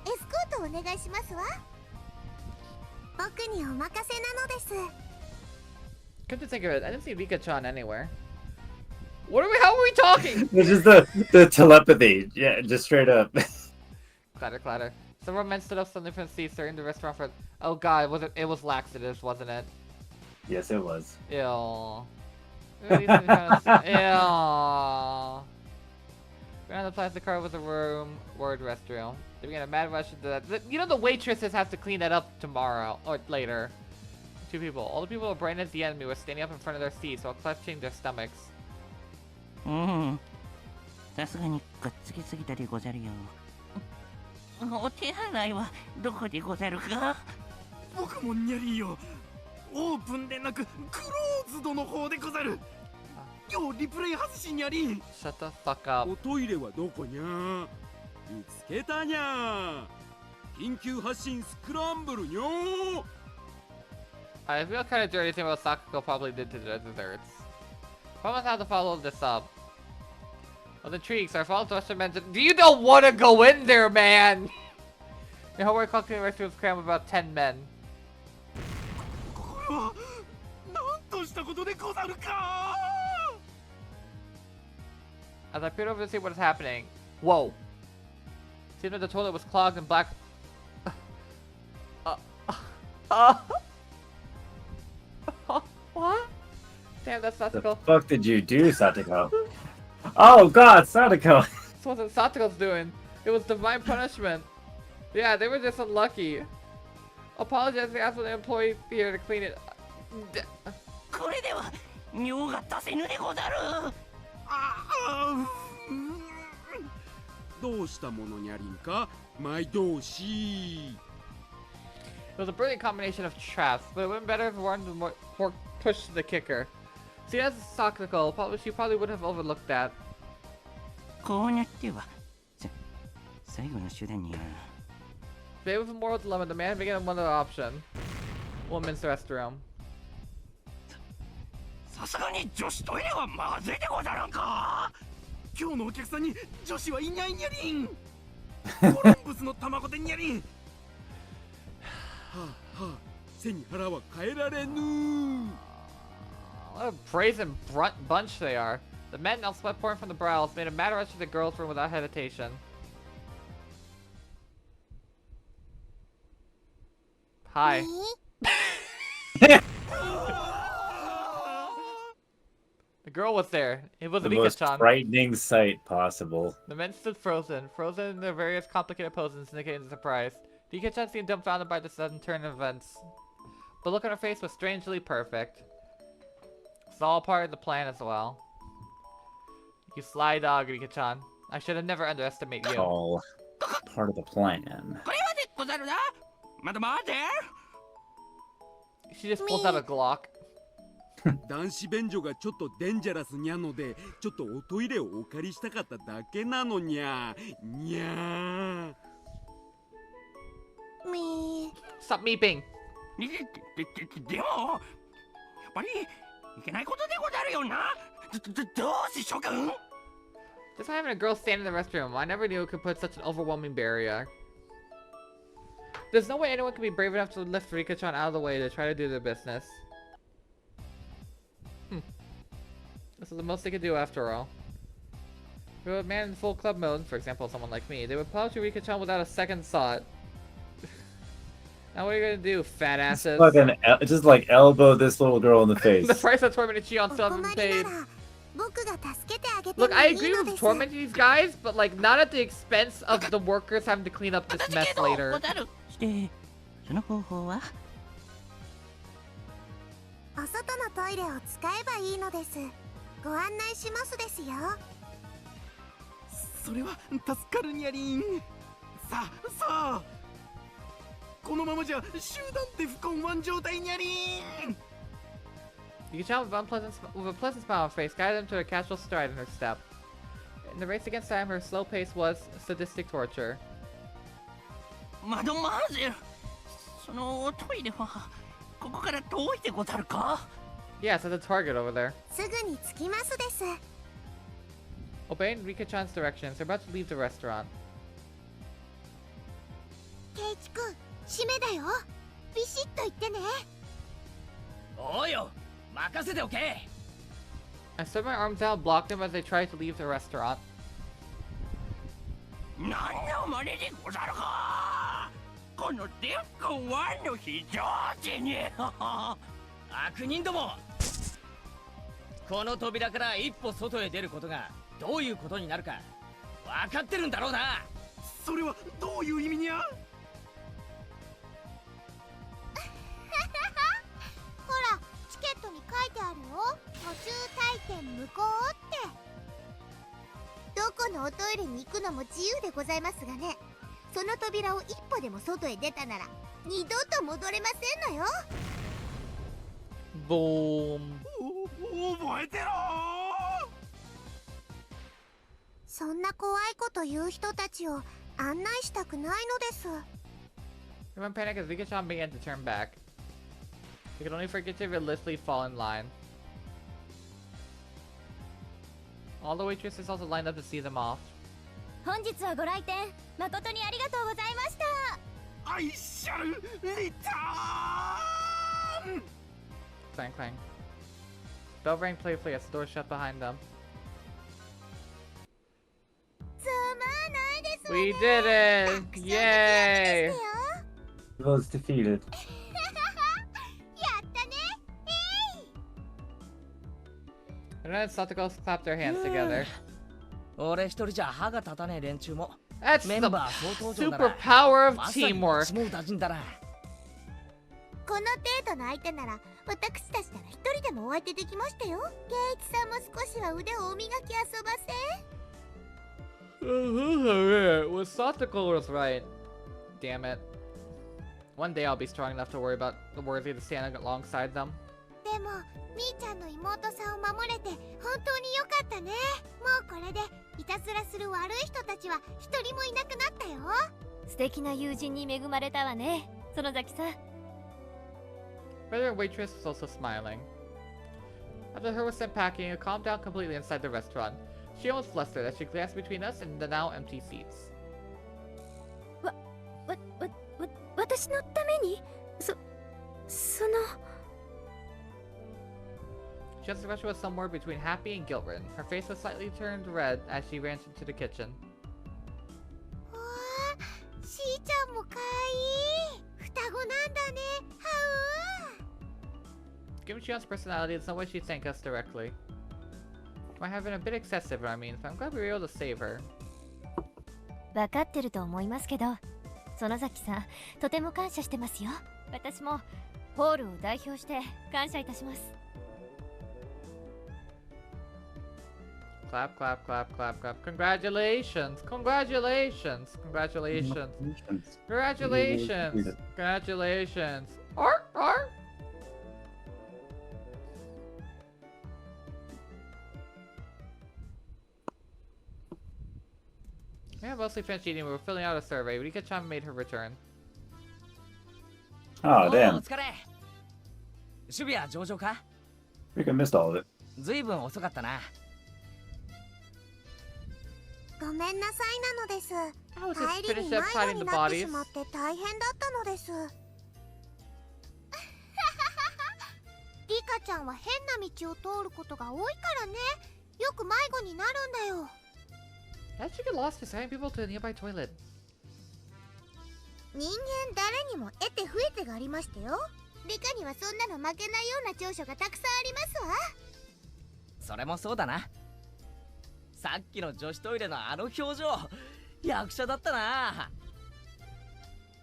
エスコートお願いしますわ。僕にお任せなのです。 Come to think of it, I didn't see Rika-chan anywhere. What are we? How are we talking? It's just the telepathy. Yeah, just straight up. Clatter, clatter. Several men stood up suddenly from the seats, starting the restaurant for. Oh god, it was laxatives, wasn't it? Yes, it was. Ew. Ew. Around the plastic car was a word restroom. They began a mad rush into that. You know the waitresses have to clean that up tomorrow or later. 2 people. All the people who were bright as the enemy were standing up in front of their seats while clutching their stomachs. さすがにくっつきすぎたでござるよ。お手洗いはどこでござるか？僕もニャリーよ。オープンでなくクローズドの方でござる。今日リプレイ外しニャリー。 Shut the fuck up. おトイレはどこにゃ？見つけたにゃ。緊急発進スクランブルにょ。I feel kind of dirty thinking about what Sakako probably did to the desserts. Promise how to follow this up. Well, the intrigues are followed to Western men. You don't want to go in there, man! Your homework clock in the restroom was crammed with about 10 men. これは何としたことでござるか。 As I peered over to see what was happening. Whoa. Seemed that the toilet was clogged and black. What? Damn, that's The Satoko. fuck did you do, Satoko? Oh god, Satoko! This wasn't Satoko's doing. It was divine punishment. Yeah, they were just unlucky. Apologize to ask for the employee here to clean it. これでは尿が出せぬでござる。どうしたものにゃりんか？毎度し。 It was a brilliant combination of traps, but it would have been better if one more pushed the kicker. See, as Sakako, she probably would have overlooked that. こうなっては最後の手段には。 Faced with a moral dilemma, the man began one other option. Woman's restroom. さすがに女子トイレはまずいでござらんか。今日のお客さんに女子はいないニャリン。コロンブスの卵でニャリン。はあはあ、背に腹は変えられぬ。 What a brazen bunch they are. The men, now sweat pouring from the brows, made a mad rush to the girls' room without hesitation. Hi. The girl was there. It was The most Rika-chan. frightening sight possible. The men stood frozen in their various complicated poses, indicating their surprise. Rika-chan seemed dumbfounded by the sudden turn of events. But look on her face was strangely perfect. It's all part of the plan as well. You sly dog, Rika-chan. I should have never underestimated you. All part of the plan. これはでござるな。まだ待て。 She just pulls out a Glock. 男子便所がちょっとデンジャラスにゃので、ちょっとおトイレをお借りしたかっただけなのにゃ。にゃ。Stop meeping. でもやっぱりいけないことでござるよな。どうし諸君。 Just having a girl stand in the restroom, I never knew it could put such an overwhelming barrier. There's no way anyone could be brave enough to lift Rika-chan out of the way to try to do their business. This is the most they could do after all. If it were a man in full club mode, for example someone like me, they would plow through Rika-chan without a second thought. Now what are you gonna do, fat asses? Just like elbow this little girl in the face. The price of tormenting Shion still hasn't been paid. Look, I agree with tormenting these guys, but like not at the expense of the workers having to clean up this mess later. してその方法は？お外のトイレを使えばいいのです。ご案内しますですよ。それは助かるニャリン。さあ、このままじゃ集団で不根腕状態ニャリン。 You can tell with a pleasant smile on her face, guided them to a casual stride in her step. In the race against time, her slow pace was sadistic torture. マドマーゼル、そのトイレはここから遠いでござるか？ Yes, at the target over there. すぐに着きますです。 Obeying Rika-chan's directions, they're about to leave the restaurant. ケイチ君、締めだよ。ビシッと言ってね。おうよ、任せておけ。 I stood my arms out, blocked them as they tried to leave the restaurant. 何の真似でござるか？このデッコワンの非常時に悪人ども、この扉から一歩外へ出ることがどういうことになるか分かってるんだろうな。それはどういう意味にゃ？ほら、チケットに書いてあるよ。途中退店無効って。どこのおトイレに行くのも自由でございますがね、その扉を一歩でも外へ出たなら二度と戻れませんのよ。Boom. 覚えてろ。そんな怖いこと言う人たちを案内したくないのです。 Everyone panic as Rika-chan began to turn back. He could only forget to relentlessly fall in line. All the waitresses also lined up to see them off. 本日はご来店誠にありがとうございました。愛しゃるリターン。 Clang clang. Bell rang playfully as the door shut behind them. すまないですわね。 We did it! たくさんの Yay! 手を Was defeated. やったね。 And then Satoko clapped their hands together. 俺一人じゃ歯が立たねえ連中も That's メン the バー総登場なら super power of まさに teamwork. 一網打尽だな。この程度の相手なら私たちなら一人でもお相手できましたよ。圭一さんも少しは腕をお磨き遊ばせ。Was Satoko was right. Damn it. One day I'll be strong enough to worthy to stand alongside them. でもみーちゃんの妹さんを守れて本当に良かったね。もうこれでいたずらする悪い人たちは一人もいなくなったよ。素敵な友人に恵まれたわね、園崎さん。Brother and waitress was also smiling. After her was sent packing, it calmed down completely inside the restaurant. Shion was flustered as she glanced between us and the now empty seats. 私のためにその Shion's expression was somewhere between happy and guilt-ridden. Her face was slightly turned red as she ran into the kitchen. わあ、しーちゃんもかわいい。双子なんだね。はう。 Given Shion's personality, in some way she thanked us directly. It might have been a bit excessive, I mean, but I'm glad we were able to save her. 分かってると思いますけど、園崎さんとても感謝してますよ。私もホールを代表して感謝いたします。 Clap, clap, clap, clap, clap. Congratulations! Congratulations! Congratulations! Congratulations! Congratulations! Arr! Arr! We have mostly finished eating. We were filling out a survey. Rika-chan made her return. Oh, お damn. 疲れ。守備は上々か？ Rika missed all of it. ずいぶん遅かったな。ごめんなさいなのです。 I was just 帰り finished に up 迷子 hiding に the なってし bodies. まって大変だったのです。リカちゃんは変な道を通ることが多いからね。よく迷子になるんだよ。 How did you get lost deciding people to a nearby toilet? 人間誰にも得て増えてがありましたよ。リカにはそんなの負けないような長所がたくさんありますわ。それもそうだな。さっきの女子トイレのあの表情、役者だったな。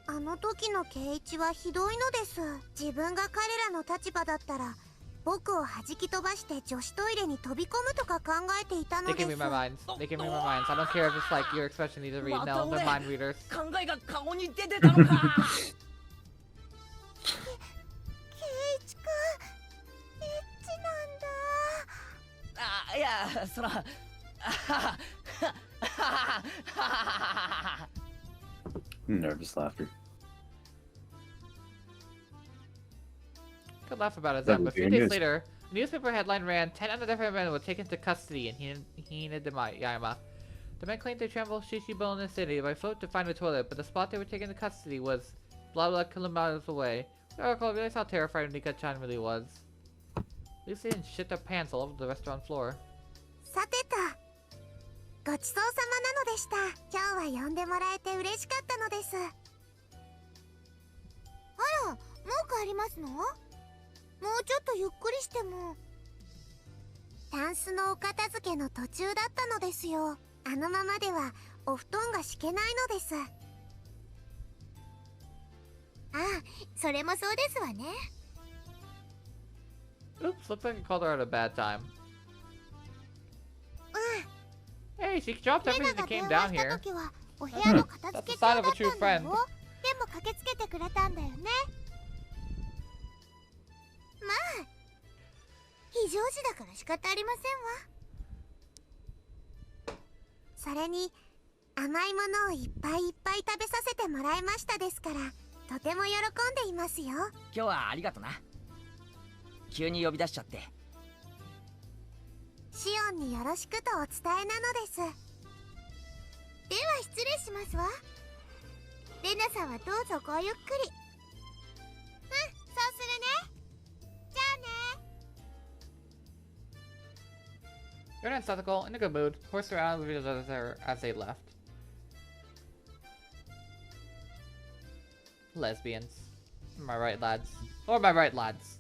あの時の圭一はひどいのです。自分が彼らの立場だったら僕を弾き飛ばして女子トイレに飛び込むとか考えていたの They で can す。 read my minds. They can read my minds. I don't care if it's like your expression needs to read. No, they're mind readers. 考えが顔に出てたのか。圭一くん、エッチなんだ。あ、いや、そら。Nervous laughter. Could laugh about it That then, would but a few be days news. later, a newspaper headline ran 10 unidentified men were taken to custody in Hinedama. The men claimed they traveled Shishibo in the city by foot to find a toilet, but the spot they were taken to custody was blah blah kilometers away. The article realized how terrified Nika-chan really was. At least they didn't shit their pants all over the restaurant floor. さてと、ごちそうさまなのでした。今日は呼んでもらえて嬉しかったのです。帰りますの？もうちょっとゆっくりしても。タンスのお片付けの途中だったのですよ。あのままではお布団が敷けないのです。ああ、それもそうですわね。Oops, looks like I called her at a bad time. Hey, she dropped レ everything ナ and が電 came 話 down した here. 時はお部屋の片付け中だった That's the sign of a true んだ friend. よ。でも駆けつけてくれたんだよね。まあ非常時だから仕方ありませんわ。それに甘いものをいっぱいいっぱい食べさせてもらいましたですから、とても喜んでいますよ。今日はありがとな。急に呼び出しちゃって。シオンによろしくとお伝えなのです。では失礼しますわ。レナさんはどうぞごゆっくり。そうするね。じゃあね。You're not Satoko, in a good mood, horsed around with each other as they left. Lesbians. Am I right, lads? Or am I right, lads?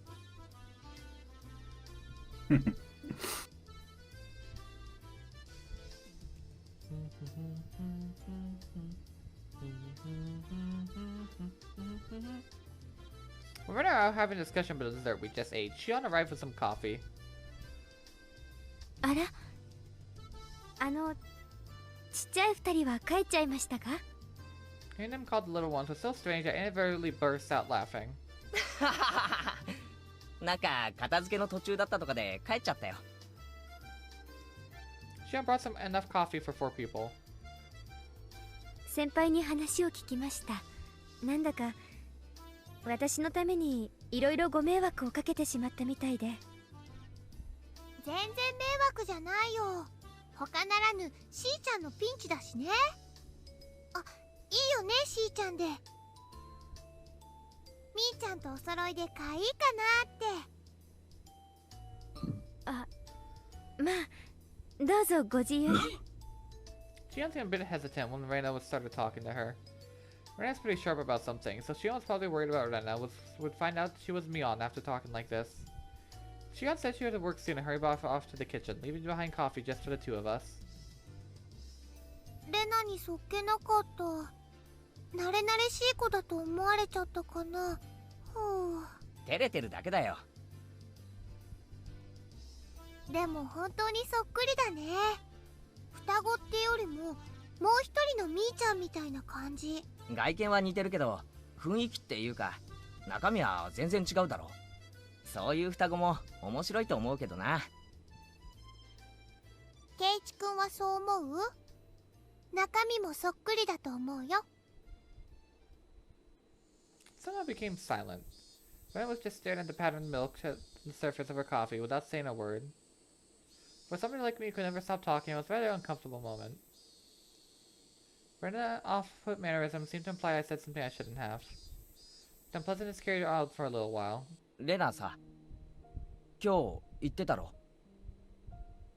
We're not having a discussion about the dessert we just ate. Shion arrived with some coffee. あら、ちっちゃい二人は帰っちゃいましたか？ Hearing them called the little ones was so strange I inadvertently burst out laughing. なんか片付けの途中だったとかで帰っちゃったよ。Shion brought some enough coffee for 4 people. 先輩に話を聞きました。なんだか私のためにいろいろご迷惑をかけてしまったみたいで。全然迷惑じゃないよ。他ならぬしーちゃんのピンチだしね。あ、いいよね、しーちゃんで。みーちゃんとお揃いでかいいかなって。あ、まあどうぞご自由に。Shion seemed a bit hesitant when Reina started talking to her. Reina's pretty sharp about something, so Shion was probably worried about Reina would find out she was Mion after talking like this. Shion said she had to work soon and hurried off to the kitchen, leaving behind coffee just for the 2 of us. レナにそっけなかった。慣れ慣れしい子だと思われちゃったかな。ふう。照れてるだけだよ。でも本当にそっくりだね。双子ってよりももう一人のみーちゃんみたいな感じ。外見は似てるけど雰囲気っていうか中身は全然違うだろう。そういう双子も面白いと思うけどな。ケイチ君はそう思う？中身もそっくりだと思うよ。Someone became silent. Reina was just staring at the patterned milk to the surface of her coffee without saying a word. For somebody like me who could never stop talking, it was a rather uncomfortable moment. Reina's off-put mannerism seemed to imply I said something I shouldn't have. The unpleasantness carried on for a little while. レナさ、今日言ってたろ。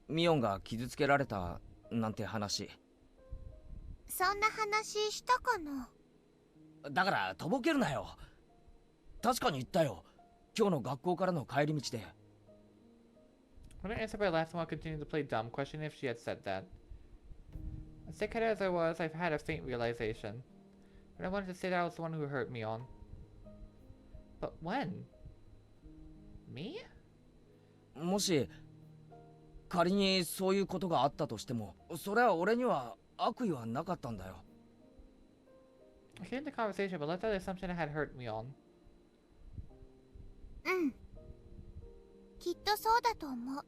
ミオンが傷つけられたなんて話。そんな話したかな。だからとぼけるなよ。確かに言ったよ。今日の学校からの帰り道で。When I answered by laughing while continuing to play dumb, questioning if she had said that. As sick-headed as I was, I had a faint realization. But I wanted to say that I was the one who hurt Mion. But when? Me? もし仮にそういうことがあったとしても、それは俺には悪意はなかったんだよ。I came into conversation, but left out the assumption I had hurt Mion. うん。きっとそうだと思う。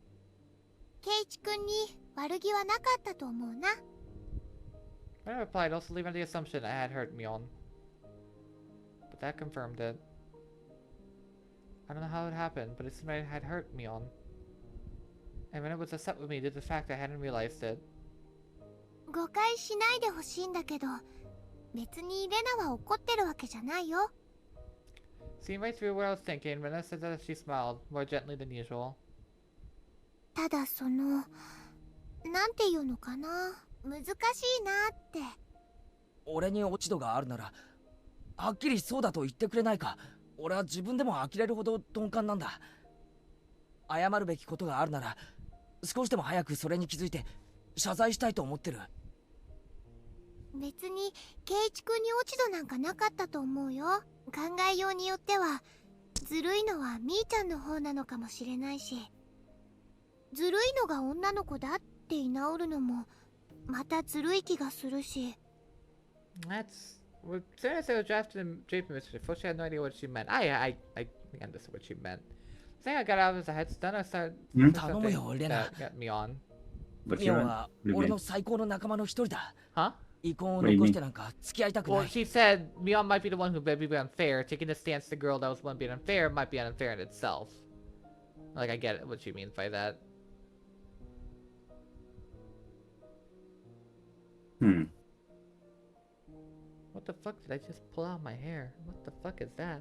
ケイチ君に悪気はなかったと思うな。I replied, also leaving the assumption I had hurt Mion. But that confirmed it. I don't know how it happened, but it seemed I had hurt Mion. And when it was upset with me due to the fact I hadn't realized it. 誤解しないでほしいんだけど、別にレナは怒ってるわけじゃないよ。Seeing right through what I was thinking, Rena said that she smiled, more gently than usual. ただなんていうのかな、難しいなって。俺に落ち度があるならはっきりそうだと言ってくれないか。俺は自分でも呆れるほど鈍感なんだ。謝るべきことがあるなら少しでも早くそれに気づいて謝罪したいと思ってる。別に圭一君に落ち度なんかなかったと思うよ。考えようによってはずるいのはみーちゃんの方なのかもしれないし、ずるいのが女の子だって居直るのもまたずるい気がするし。 That's... Well, Sarah said drafted and draped Mr. Full. She had no idea what she meant. I think I understood what she meant. The thing I got out of his head, then I started頼むよ、レナ。 that got me on. ミオンは俺の最高の仲間の一人だ。 Huh? 遺恨を残してなんか付き合いたくな Well, い。 she said Mion might be the one who may be unfair. Taking the stance to the girl that was one being unfair might be unfair in itself. Like, I get it, what she means by that. What the fuck did I just pull out my hair? What the fuck is that?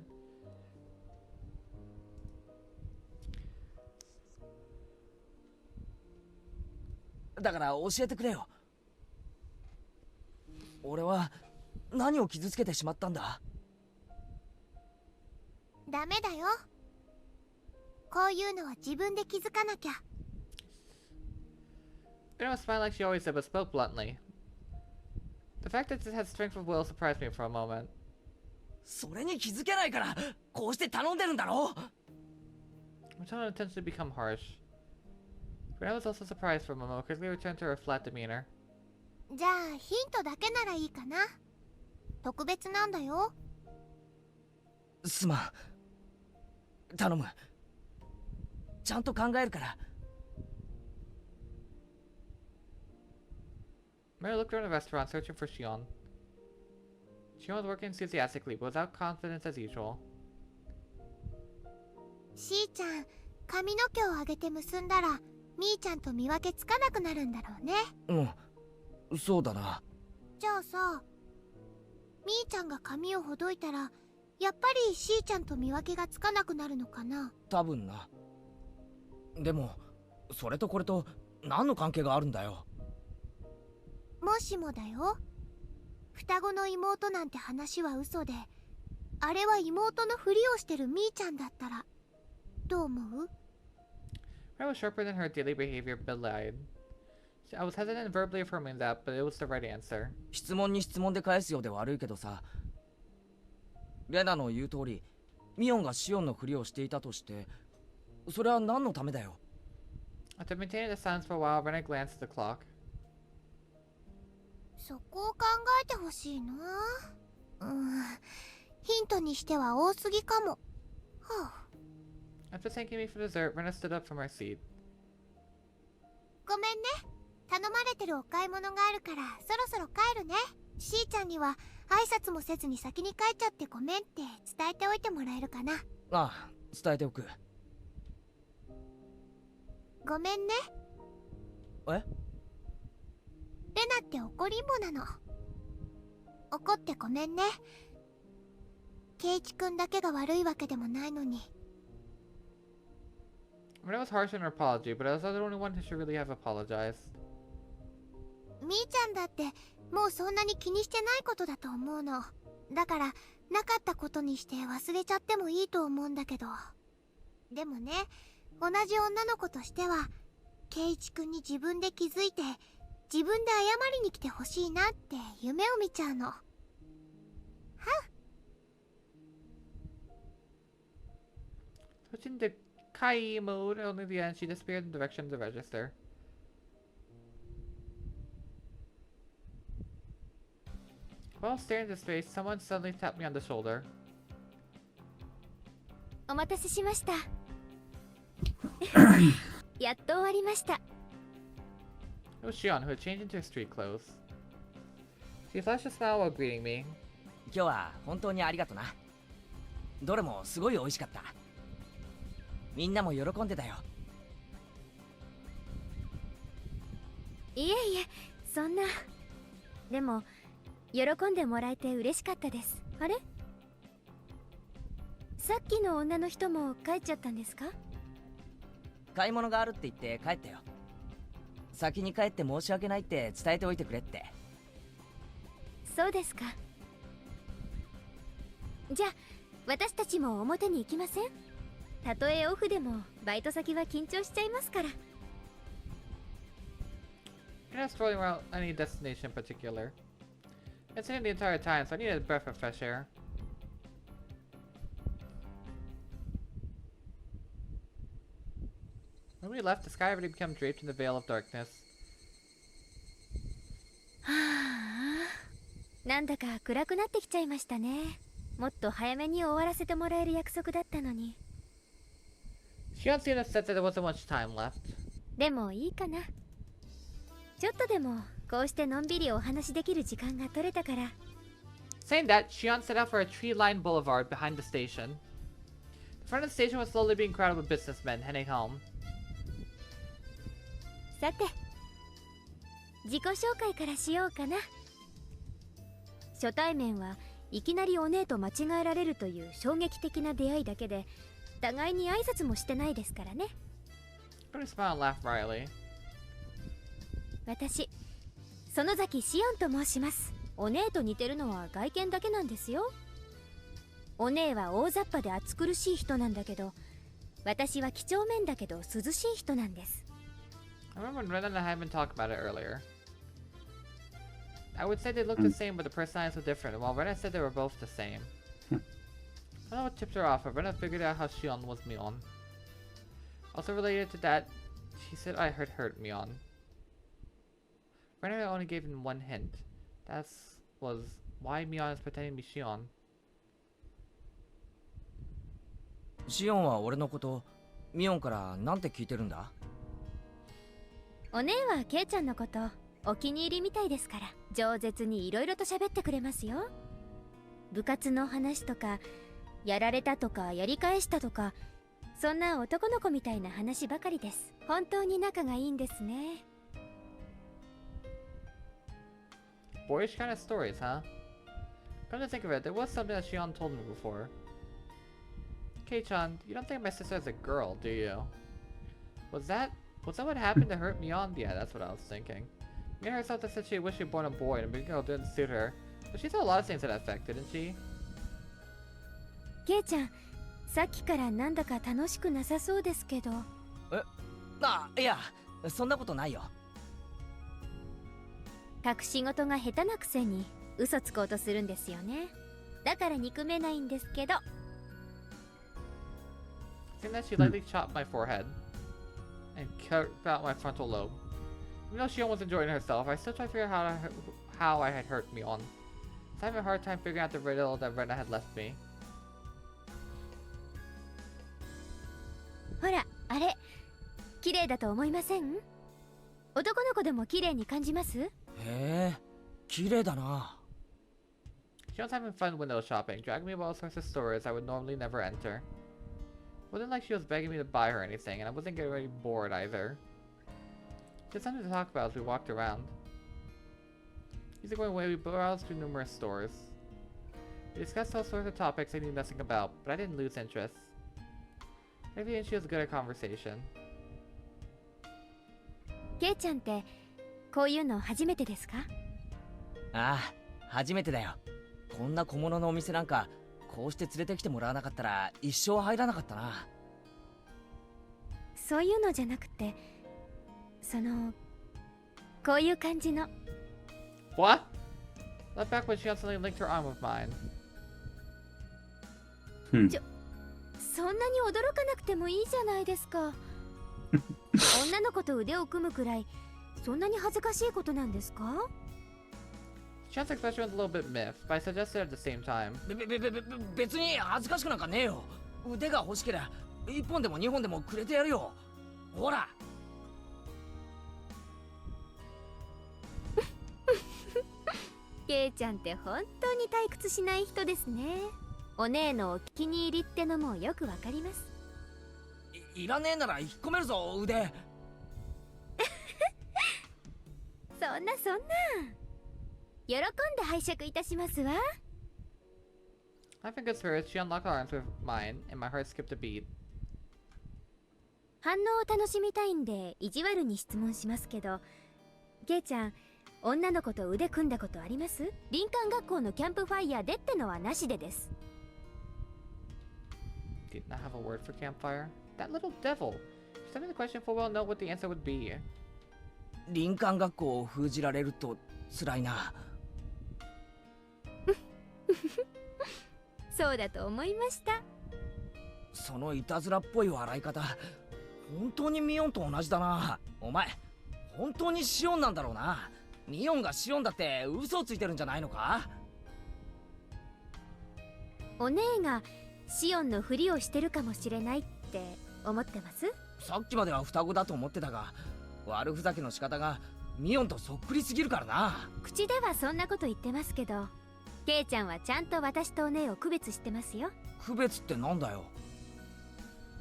Daka だから教えてくれよ。俺は何を傷つけてしまったんだ。ダメだよ。こういうのは自分で気づかなきゃ。Grandma smiled like she always did, but spoke bluntly. The fact that it had strength of will surprised me for a moment. それに気づけないからこうして頼んでるんだろ。 My tone intends to become harsh. Grandma was also surprised for a moment, quickly returned to her flat demeanor. じゃあヒントだけならいいかな。特別なんだよ。すまん。頼む。ちゃんと考えるから。Mary looked around the restaurant, searching for Shion. Shion was working enthusiastically, but without confidence as usual. しーちゃん、髪の毛を上げて結んだらみーちゃんと見分けつかなくなるんだろうね。うん、そうだな。じゃあさ、みーちゃんが髪をほどいたらやっぱりしーちゃんと見分けがつかなくなるのかな。多分な。でもそれとこれと何の関係があるんだよ。もしもだよ、双子の妹なんて話は嘘で、あれは妹のふりをしてるみーちゃんだったらどう思う？ I was sharper than her daily behavior belied. I was hesitant in verbally affirming that, but it was the right answer. 質問に質問で返すようで悪いけどさ、レナの言う通りミオンがシオンのふりをしていたとして、それは何のためだよ。 After maintaining the silence for a while, Rena glanced at the clock. そこを考えてほしいな。ヒントにしては多すぎかも。はあ、After thanking me for dessert, Rena stood up from her seat. ごめんね。頼まれてるお買い物があるからそろそろ帰るね。しーちゃんには挨拶もせずに先に帰っちゃってごめんって伝えておいてもらえるかな。ああ、伝えておく。ごめんね。え？レナって怒りんぼなの。怒ってごめんね。ケイチくんだけが悪いわけでもないのに。Rena was harsh in her apology, but I was not the only one who should really have apologized. みーちゃんだってもうそんなに気にしてないことだと思うの。だからなかったことにして忘れちゃってもいいと思うんだけど。でもね、同じ女の子としてはケイチくんに自分で気づいて自分で謝りに来てほしいなって夢を見ちゃうの。はっ。Switching to Kai mode, only the end, she disappeared in the direction of the register. While staring into space, someone suddenly tapped me on the shoulder. お待たせしました。やっと終わりました。It was Shion, who had changed into her street clothes. She flashed a smile while greeting me. 今日は本当にありがとな。どれもすごい美味しかった。みんなも喜んでたよ。いえいえ、そんな。でも喜んでもらえて嬉しかったです。あれ？さっきの女の人も帰っちゃったんですか？買い物があるって言って帰ったよ。先に帰って申し訳ないって伝えておいてくれって。そうですか。じゃあ私たちも表に行きません？たとえオフでもバイト先は緊張しちゃいますから。 You're not strolling around any destination in particular. It's sitting the entire time, so I need a breath of fresh air. When we left, the sky already became draped in the veil of darkness. はあ、なんだか暗くなってきちゃいましたね。もっと早めに終わらせてもらえる約束だったのに。 Shion seemed upset that there wasn't much time left. でもいいかな。ちょっとでもこうしてのんびりお話できる時間が取れたから。 Saying that, Shion set out for a tree-lined boulevard behind the station. The front of the station was slowly being crowded with businessmen heading home. さて、自己紹介からしようかな。初対面はいきなりお姉と間違えられるという衝撃的な出会いだけで、互いに挨拶もしてないですからね。 Pretty smile and laugh wryly. 私、園崎シオンと申します。お姉と似てるのは外見だけなんですよ。お姉は大雑把で暑苦しい人なんだけど、私は几帳面だけど涼しい人なんです。 I remember when Ren and I had been talking about it earlier. I would say they looked the same, but the personalities were different, while Rena said they were both the same. I don't know what tipped her off, but Rena figured out how Shion was Mion. Also related to that, she said I had hurt Mion. Rena only gave him one hint. That was why Mion is pretending to be Shion. シオンは俺のことミオンからなんて聞いてるんだ？お姉はケイちゃんのことお気に入りみたいですから、饒舌にいろいろと喋ってくれますよ。部活の話とか、やられたとかやり返したとか、そんな男の子みたいな話ばかりです。本当に仲がいいんですね。 Boyish kind of stories, huh? Come to think of it, there was something that Shion told me before. Kei-chan, you don't think my sister is a girl, do you? Was that what happened to hurt Mion? Yeah, that's what I was thinking. Mia herself said she wished she had born a boy and a big girl didn't suit her. But she said a lot of things to that effect, didn't she? ケイちゃん、さっきからなんだか楽しくなさそうですけど。いや、そんなことないよ。隠し事が下手なくせに嘘つこうとするんですよね。だから憎めないんですけど。 Seeing that she lightly chopped my forehead and cut out my frontal lobe. Even though Shion was enjoying herself, I still tried to figure out how I had hurt Mion. I was having a hard time figuring out the riddle that Rena had left me. ほら、あれ、綺麗だと思いません？男の子でも綺麗に感じます？へえ、綺麗だな。She was having fun window shopping, dragging me about all sorts of stores I would normally never enter. It wasn't like she was begging me to buy her anything, and I wasn't getting really bored either. She had something to talk about as we walked around. Easy going away, we browsed through numerous stores. We discussed all sorts of topics I knew nothing about, but I didn't lose interest. Maybe she was good at conversation. ケイちゃんってこういうの初めてですか？ああ、初めてだよ。こんな小物のお店なんかこうして連れてきてもらわなかったら一生入らなかったな。そういうのじゃなくて、こういう感じの。 What? Left back when she had suddenly linked her arm with mine. そんなに驚かなくてもいいじゃないですか。女の子と腕を組むくらいそんなに恥ずかしいことなんですか？ Shion's expression was a little bit miffed, but I suggested at the same time. 別に恥ずかしくなんかねえよ。腕が欲しけりゃ1本でも2本でもくれてやるよ。ほら。ケイちゃんって本当に退屈しない人ですね。お姉のお気に入りってのもよくわかります。いらねえなら引っ込めるぞ、腕。そんな喜んで拝借いたしますわ。 Having good spirits, she unlocked her arms with mine, and my heart skipped a beat. 反応を楽しみたいんで意地悪に質問しますけど、ケイちゃん、女の子と腕組んだことあります？林間学校のキャンプファイヤーでってのはなしでです。Did not have a word for campfire. That little devil. If sent me the question full well know what the answer would be. 林間学校を封じられると辛いな。そうだと思いました。そのいたずらっぽい笑い方、本当にミオンと同じだな。お前、本当にシオンなんだろうな。ミオンがシオンだって嘘をついてるんじゃないのか？お姉がシオンのふりをしてるかもしれないって思ってます？さっきまでは双子だと思ってたが、悪ふざけの仕方がミオンとそっくりすぎるからな。口ではそんなこと言ってますけど、ケイちゃんはちゃんと私とお姉を区別してますよ。区別ってなんだよ。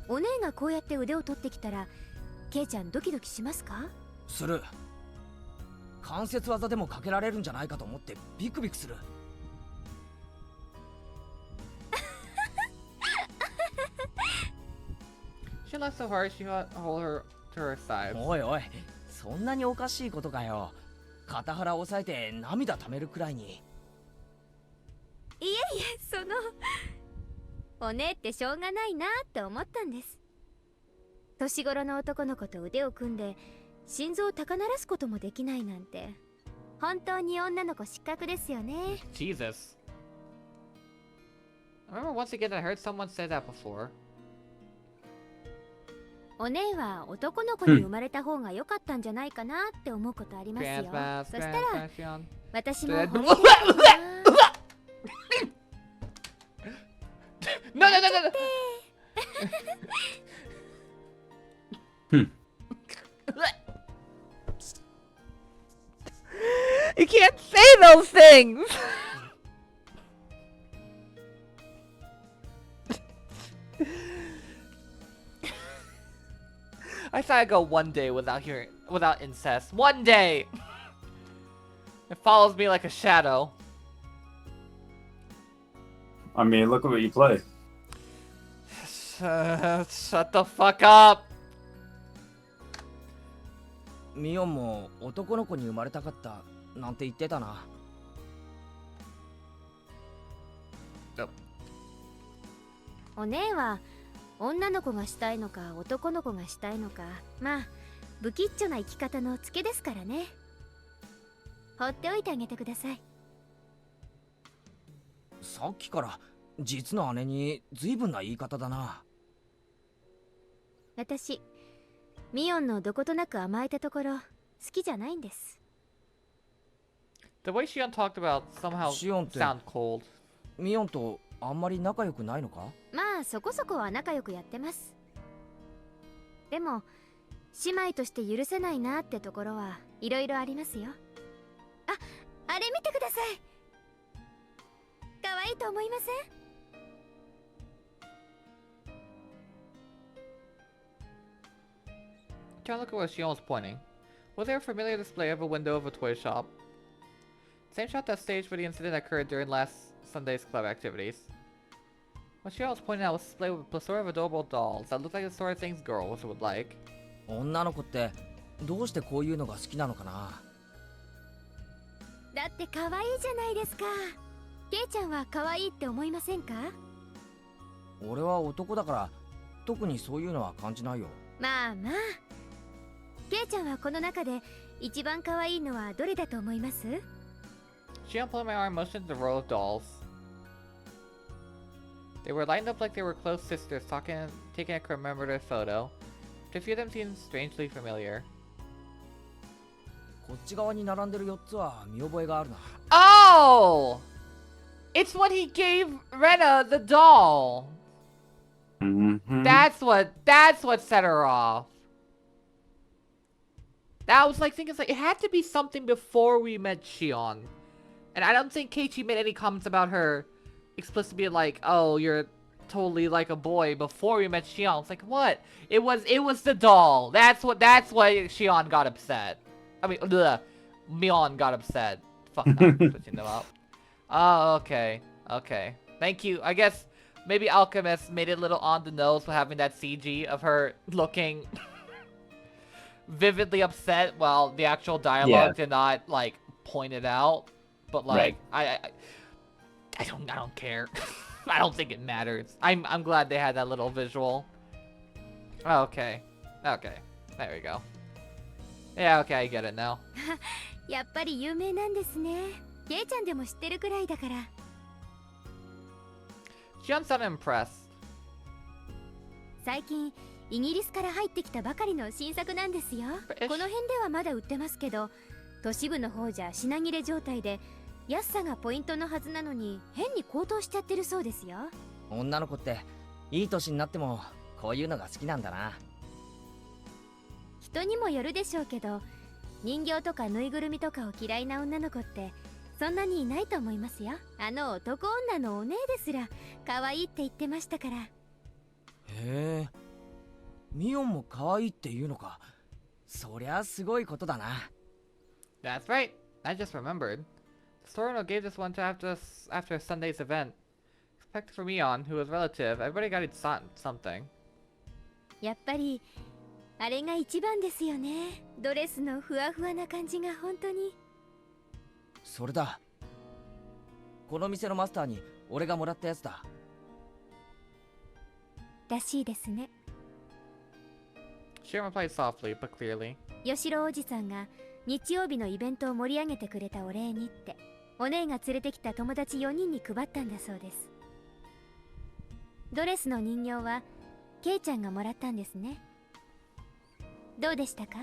お姉がこうやって腕を取ってきたら、ケイちゃんドキドキしますか？する。関節技でもかけられるんじゃないかと思ってビクビクする。She laughed so hard she hold her to her side. おいおい、そんなにおかしいことかよ。肩腹を押さえて涙溜めるくらいに。いえいえ、そのお姉ってしょうがないなって思ったんです。年頃の男の子と腕を組んで心臓を高鳴らすこともできないなんて、本当に女の子失格ですよね。 Jesus. I remember once again I heard someone say that before. お姉は男の子に生まれた方が良かったんじゃないかなって思うことありますよ。そしたら私も惚れてるかな。No, no, no, no, no. You can't say those things. I thought I'd go one day without incest. One day. It follows me like a shadow. I mean, look at what you play. Shut the fuck up. ミオンも男の子に生まれたかったなんて言ってたな。お姉は女の子がしたいのか男の子がしたいのか、まあ不吉祥な生き方のツケですからね。放っておいてあげてください。さっきから実の姉に随分な言い方だな。私ミオンのどことなく甘えたところ好きじゃないんです。 The way Shion talked about somehow sound cold. ミオンとあんまり仲良くないのか？まあそこそこは仲良くやってます。でも姉妹として許せないなってところはいろいろありますよ。あれ見てください。可愛いと思いませんTrying to look at where Shion was pointing. Was there a familiar display of a window of a toy shop? Same shot that staged where the incident occurred during last Sunday's club activities. What Shion was pointing out was a display with a plethora of adorable dolls that looked like the sort of things girls would like. 女の子ってどうしてこういうのが好きなのかな？だって可愛いじゃないですか。ケイちゃんは可愛いって思いませんか？俺は男だから特にそういうのは感じないよ。まあまあ、ケイちゃんはこの中で一番可愛いのはどれだと思います？ Shion pulled my arm, motioned to the row of dolls. They were lined up like they were close sisters, taking a commemorative photo. A few of them seemed strangely familiar. こっち側に並んでる4つは見覚えがあるな。Oh! It's when he gave Rena the doll. Mm-hmm. That's what set her off. That was like thinking like it had to be something before we met Shion. And I don't think Keiichi made any comments about her explicitly being like, oh, you're totally like a boy before we met Shion. It's like, what? It was the doll. That's why Shion got upset. I mean, Mion got upset. Fuck, I'm switching them up. Oh, okay. Okay. Thank you. I guess maybe Alchemist made it a little on the nose for having that CG of her looking vividly upset while the actual dialogue did not, like, point it out. But, like, I don't care. I don't think it matters. I'm glad they had that little visual. Okay. Okay. There we go. Yeah, okay, I get it now. やっぱり有名なんですね。ケイちゃんでも知ってるくらいだから。Shion sounded impressed. 最近イギリスから入ってきたばかりの新作なんですよ。この辺ではまだ売ってますけど、都市部の方じゃ品切れ状態で安さがポイントのはずなのに変に高騰しちゃってるそうですよ。女の子っていい年になってもこういうのが好きなんだな。人にもよるでしょうけど、人形とかぬいぐるみとかを嫌いな女の子ってそんなにいないと思いますよ。あの男女のお姉ですら可愛いって言ってましたから。へえ、ミオンも可愛いって言うのか。そりゃすごいことだな。That's right. I just remembered. The store owner gave this one to after Sunday's event. Expected for Mion, who was relative. Everybody got something. やっぱりあれが一番ですよね。ドレスのふわふわな感じが本当に。それだ。この店のマスターに俺がもらったやつだ。らしいですね。Shion replied softly but clearly. 吉郎おじさんが日曜日のイベントを盛り上げてくれたお礼にってお姉が連れてきた友達4人に配ったんだそうです。ドレスの人形はケイちゃんがもらったんですね。どうでしたか？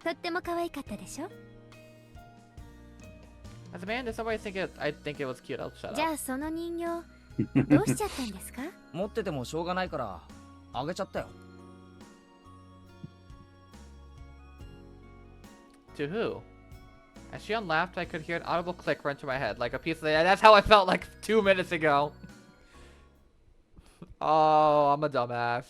とっても可愛かったでしょ？ As a man, there's nobody I think it was cute. I'll shut じ up. ゃあその人形どうしちゃったんですか？持っててもしょうがないからあげちゃったよ。To who? As Shion laughed, I could hear an audible click run through my head, like a piece of the. That's how I felt like 2 minutes ago. Oh, I'm a dumbass.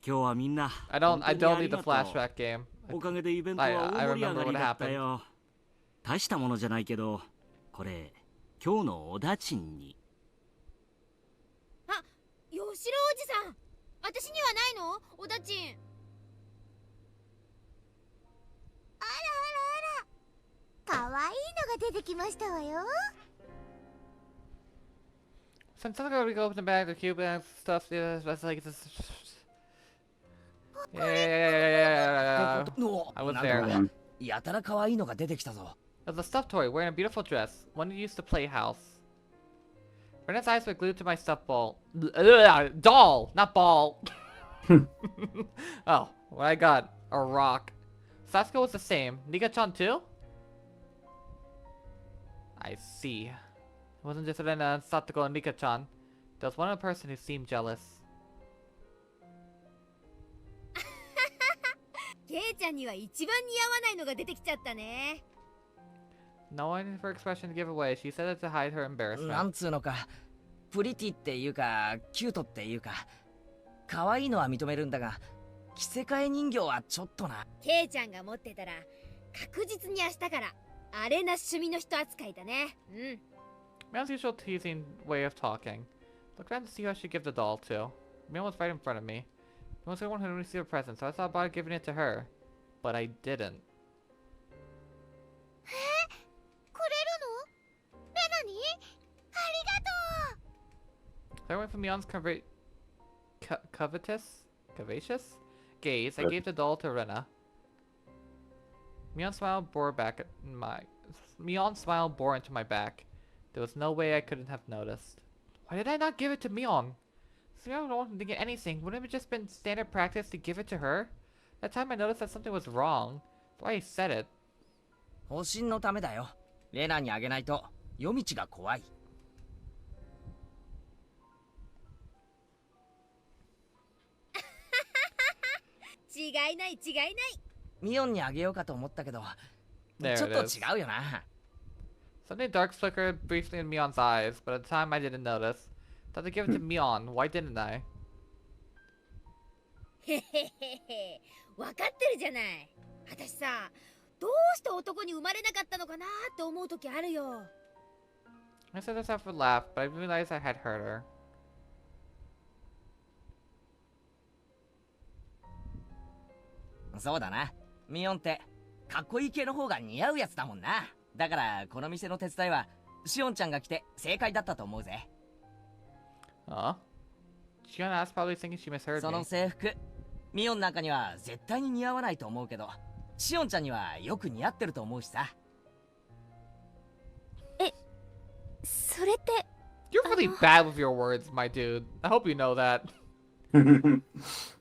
今日はみんな I don't need the flashback game. おかげでイベントは大盛り上がりだったよ。大したものじゃないけど、これ今日のおだちんに。あ、吉郎おじさん、私にはないの？おだちん。あらあらあら、かわいいのが出てきましたわよ。Since I'm gonna go open the bag, the cube and stuff, that's like this. Yeah. I was there. やたら可愛いのが出てきたぞ。It was a stuffed toy wearing a beautiful dress, one used to playhouse. Rena's eyes were glued to my stuffed ball. Doll, not ball. Oh, what I got? A rock. Sasuke was the same. Nika-chan too? I see. It wasn't just Rena, Satoko, and Nika-chan. There was one other person who seemed jealous. ケイちゃんには一番似合わないのが出てきちゃったね。No one for expression to give away. She said it to hide her なん embarrassment. つうのか、プリティっていうか、キュートっていうか、可愛いのは認めるんだが、着せ替え人形はちょっとな。ケイちゃんが持ってたら確実に明日からあれな趣味の人扱いだね。うん。Mion's usual teasing way of talking. Looked around to see who I should give the doll to. Mion was right in front of me. Mion was the one who didn't receive a present, so I thought about giving it to her. But I didn't. くれるの？レナに？ありがとう。 So I went from Mion's covetous gaze. I gave the doll to Rena. Mion smiled, bore into my back. There was no way I couldn't have noticed. Why did I not give it to Mion? So I don't get anything. Wouldn't it have just been standard practice to give it to her? That time I noticed that something was wrong. That's why I said it. 保身のためだよ。レナにあげないと夜道が怖い。違いない違いない。ミオンにあげようかと思ったけど、There ちょっ it と is. 違うよな。 Something dark flickered briefly in Mion's eyes, but at the time I didn't notice. Thought to give it to Mion. Why didn't I? へへへへ、分かってるじゃない。私さ、どうして男に生まれなかったのかなって思う時あるよ。I said this half would laugh, but I realized I had hurt her. そうだな。ミオンってかっこいい系の方が似合うやつだもんな。だからこの店の手伝いはシオンちゃんが来て正解だったと思うぜ。Huh? Shiona's probably thinking she misheard その me. 制服ミオンなんかには絶対に似合わないと思うけど、シオンちゃんにはよく似合ってると思うしさ。それって You're really bad with your words, my dude. I hope you know that.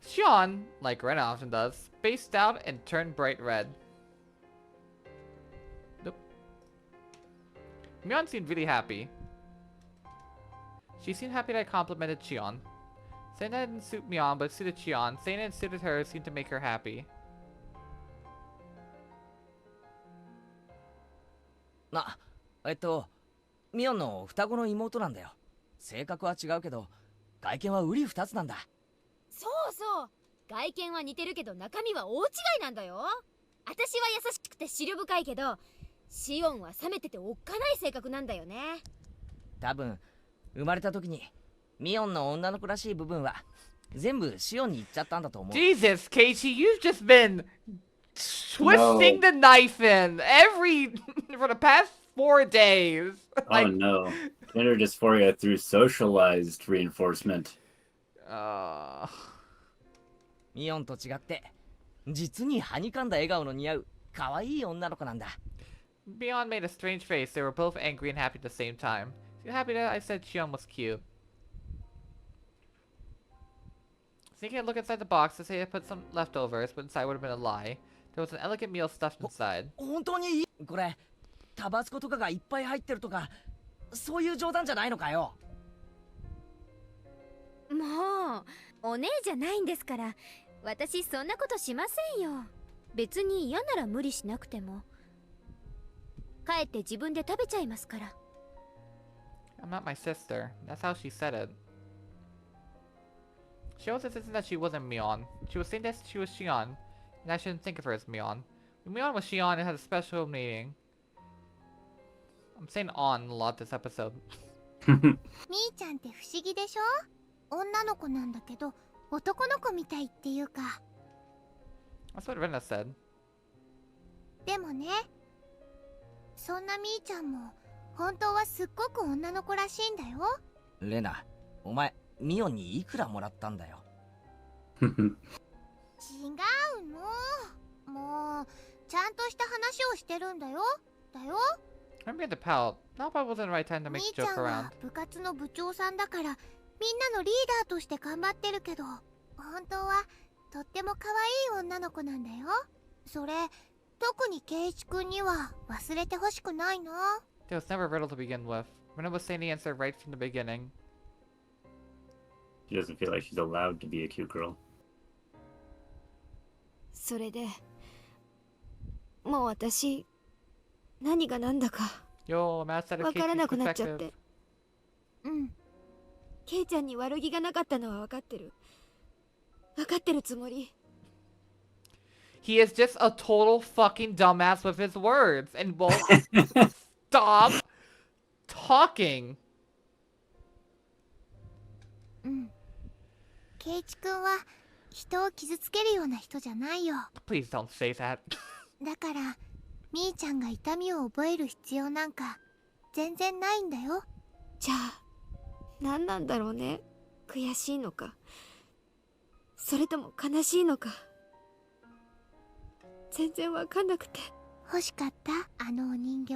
Shion, like Ren often does, spaced out and turned bright red. Nope. Myeon seemed really happy. She seemed happy that I complimented Shion. Saying that didn't suit Myeon, but it suited Shion. Saying it suited her seemed to make her happy. ミオンの双子の妹なんだよ。性格は違うけど外見は瓜二つなんだ。そうそう、外見は似てるけど中身は大違いなんだよ。私は優しくて思慮深いけど、シオンは冷めてておっかない性格なんだよね。多分生まれた時にミオンの女の子らしい部分は全部シオンに行っちゃったんだと思う。 Jesus, Keiichi, you've just been twisting the knife in for the past 4 days. Oh no. Gender dysphoria through socialized reinforcement. ミオンと違って実にはにかんだ笑顔の似合う可愛い女の子なんだ。Beyond made a strange face. They were both angry and happy at the same time. She was happy that I said Shion was cute. Sneaking a look inside the box to say I put some leftovers, but inside would have been a lie. There was an elegant meal stuffed inside. 本当にいい？これタバスコとかがいっぱい入ってるとかそういう冗談じゃないのかよ。もうお姉じゃないんですから、私そんなことしませんよ。別に嫌なら無理しなくても。帰って自分で食べちゃいますから。I'm not my sister. That's how she said it. She also insisted that she wasn't Myeon. She was saying that she was Shion, and I shouldn't think of her as Myeon. When Myeon was Shion, it had a special meaning. I'm saying on a lot this episode. みーちゃんって不思議でしょ？女の子なんだけど男の子みたいっていうか。 That's what Rena said. でもね、そんなみーちゃんも本当はすっごく女の子らしいんだよ。レナ、お前ミオンにいくらもらったんだよ。違うの。もうちゃんとした話をしてるんだよ。I'm being the pal. Now probably wasn't the right time to み make ー a ちゃ joke ん around. は部活の部長さんだからみんなのリーダーとして頑張ってるけど、本当はとっても可愛い女の子なんだよ。それ特に圭一くんには忘れてほしくないな。 There was never a riddle to begin with. Rena was saying the answer right from the beginning. She doesn't feel like she's allowed to be a cute girl. それでもう私何が何だか Yo, I'm outside of わから Keiichi's なくなっちゃっ perspective. て。ケイちゃんに悪気がなかったのは分かってる。分かってるつもり。He is just a total fucking dumbass with his words and won't stop talking. 圭一くんは人を傷つけるような人じゃないよ。 Please don't say that. だからみーちゃんが痛みを覚える必要なんか全然ないんだよ。じゃあ何なんだろうね。悔しいのかそれとも悲しいのか全然分かんなくて。欲しかったあのお人形。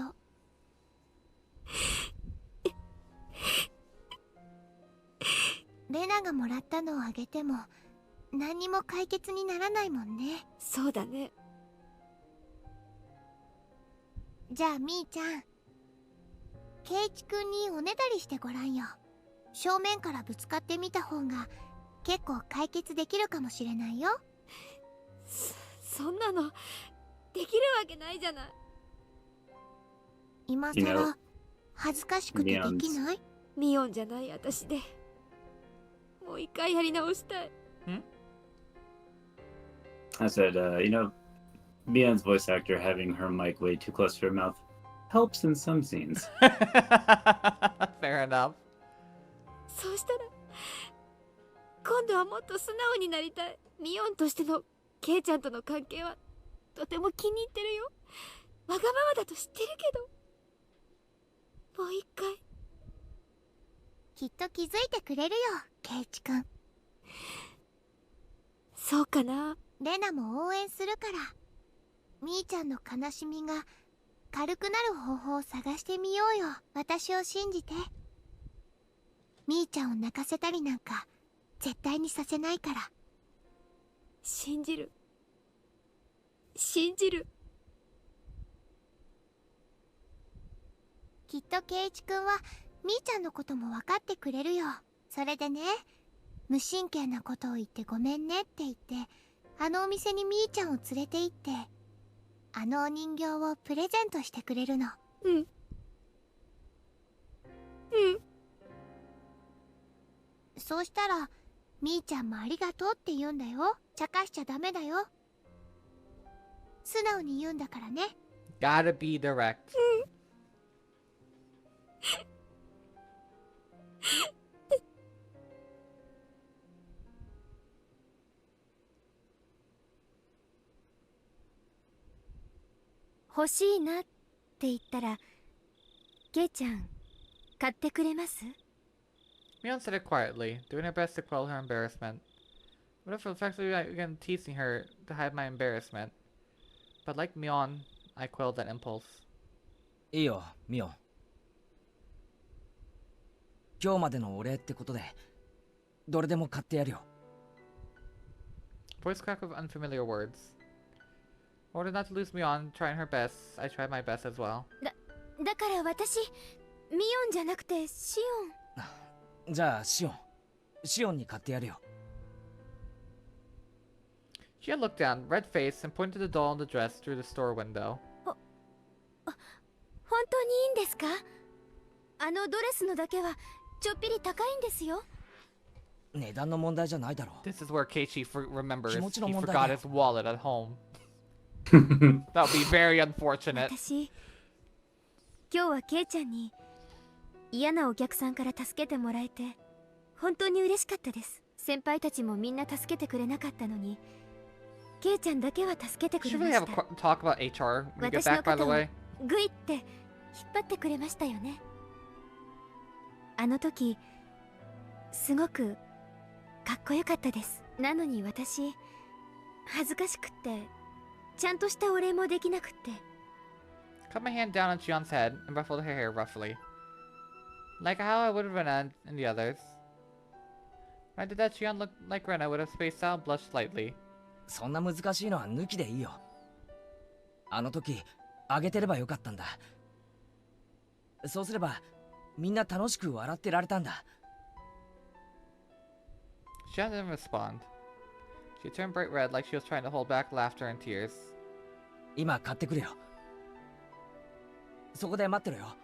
レナがもらったのをあげても何にも解決にならないもんね。そうだね。じゃあみーちゃん、圭一くんにおねだりしてごらんよ。正面からぶつかってみた方が結構解決できるかもしれないよ。そんなのできるわけないじゃない。今さら恥ずかしくてできない？ミオンじゃない私でもう一回やり直したい。I said, Mion's voice actor having her mic way too close to her mouth helps in some scenes. Fair enough. そうしたら今度はもっと素直になりたい。ミオンとしてのケイちゃんとの関係はとても気に入ってるよ。わがままだと知ってるけど、もう一回。きっと気づいてくれるよ、ケイチくん。そうかな。レナも応援するから。みーちゃんの悲しみが軽くなる方法を探してみようよ。私を信じて。みーちゃんを泣かせたりなんか絶対にさせないから。信じる。信じる。きっとケイチくんはみーちゃんのことも分かってくれるよ。それでね、無神経なことを言ってごめんねって言って、あのお店にみーちゃんを連れて行って、あのお人形をプレゼントしてくれるの。うん。うん。そうしたらみーちゃんもありがとうって言うんだよ。茶化しちゃダメだよ。素直に言うんだからね。Gotta be direct. 欲しいなって言ったら、ケイちゃん買ってくれます？ Mion said it quietly, doing her best to quell her embarrassment. What if effectively I began teasing her to hide my embarrassment? But like Mion, I quelled that impulse. いいよ、ミオン。今日までのお礼ってことで、どれでも買ってやるよ。Voice crack of unfamiliar words. In order not to lose Mion trying her best, I tried my best as well. だから私、ミオンじゃなくてシオン。じゃあシオン。シオンに買ってやるよ。Shion looked down, red-faced, and pointed to the doll in the dress through the store window. 本当にいいんですか？あのドレスのだけはちょっぴり高いんですよ。値段の問題じゃないだろう。 This is where Keiichi remembers 気持ちの he 問題 forgot だよ。 his wallet at home. That would be very unfortunate. 私、今日はケイちゃんに嫌なお客さんから助けてもらえて本当に嬉しかったです。先輩たちもみんな助けてくれなかったのに、ケイちゃんだけは助けてくれ Should ま we し have た。 a talk about HR when we get 私の back, by こ the とを way? グイって引っ張ってくれましたよね。あの時すごくかっこよかったです。なのに私恥ずかしくってちゃんとしたお礼もできなくって。 Cut my hand down on Shion's head and ruffled her hair roughly. Like how I would have Rena and the others. When I did that, Shion looked like Rena would have spaced out and blushed slightly. そんな難しいのは抜きでいいよ。あの時あげてればよかったんだ。そうすればみんな楽しく笑ってられたんだ。 Shion didn't respond. She turned bright red like she was trying to hold back laughter and tears. 今買ってくれよ。そこで待ってろよ。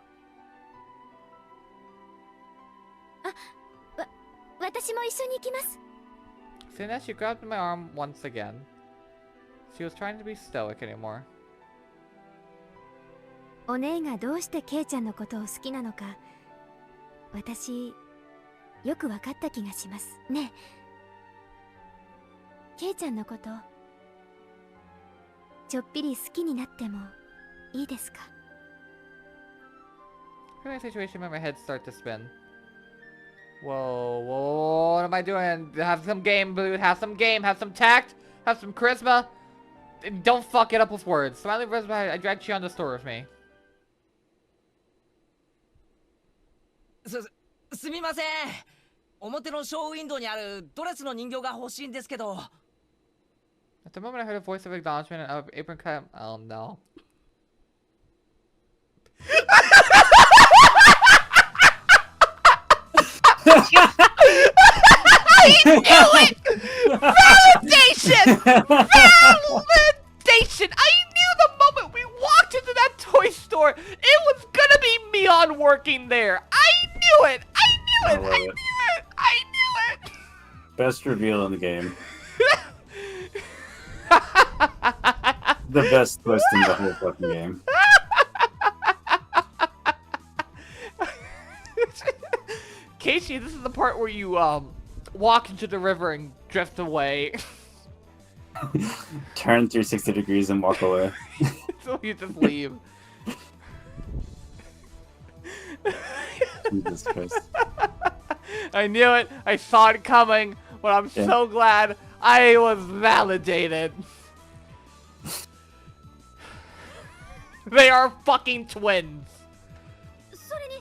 私も一緒に行きます。 Saying that, she grabbed my arm once again. She was trying to be stoic anymore. お姉がどうしてケイちゃんのことを好きなのか、私よく分かった気がしますね。え、ケイちゃんのことちょっぴり好きになってもいいですか？ Hearing the situation made my head start to spin. Whoa, what am I doing? Have some game, dude. Have some game. Have some tact. Have some charisma. And don't fuck it up with words. Smiling rose by, I dragged Shion to the store with me. すみません。表のショーウィンドウにあるドレスの人形が欲しいんですけど。 At the moment, I heard a voice of acknowledgement and of apron cut. Oh no. I knew it! Validation! Validation! I knew the moment we walked into that toy store, it was gonna be Mion working there. I knew it! I knew it! I knew it! I knew it! Best reveal in the game. The best twist in the whole fucking game. Keiichi, this is the part where you walk into the river and drift away. Turn 360 degrees and walk away. So you just leave. Jesus Christ. I knew it. I saw it coming, but I'm so glad I was validated. They are fucking twins. それに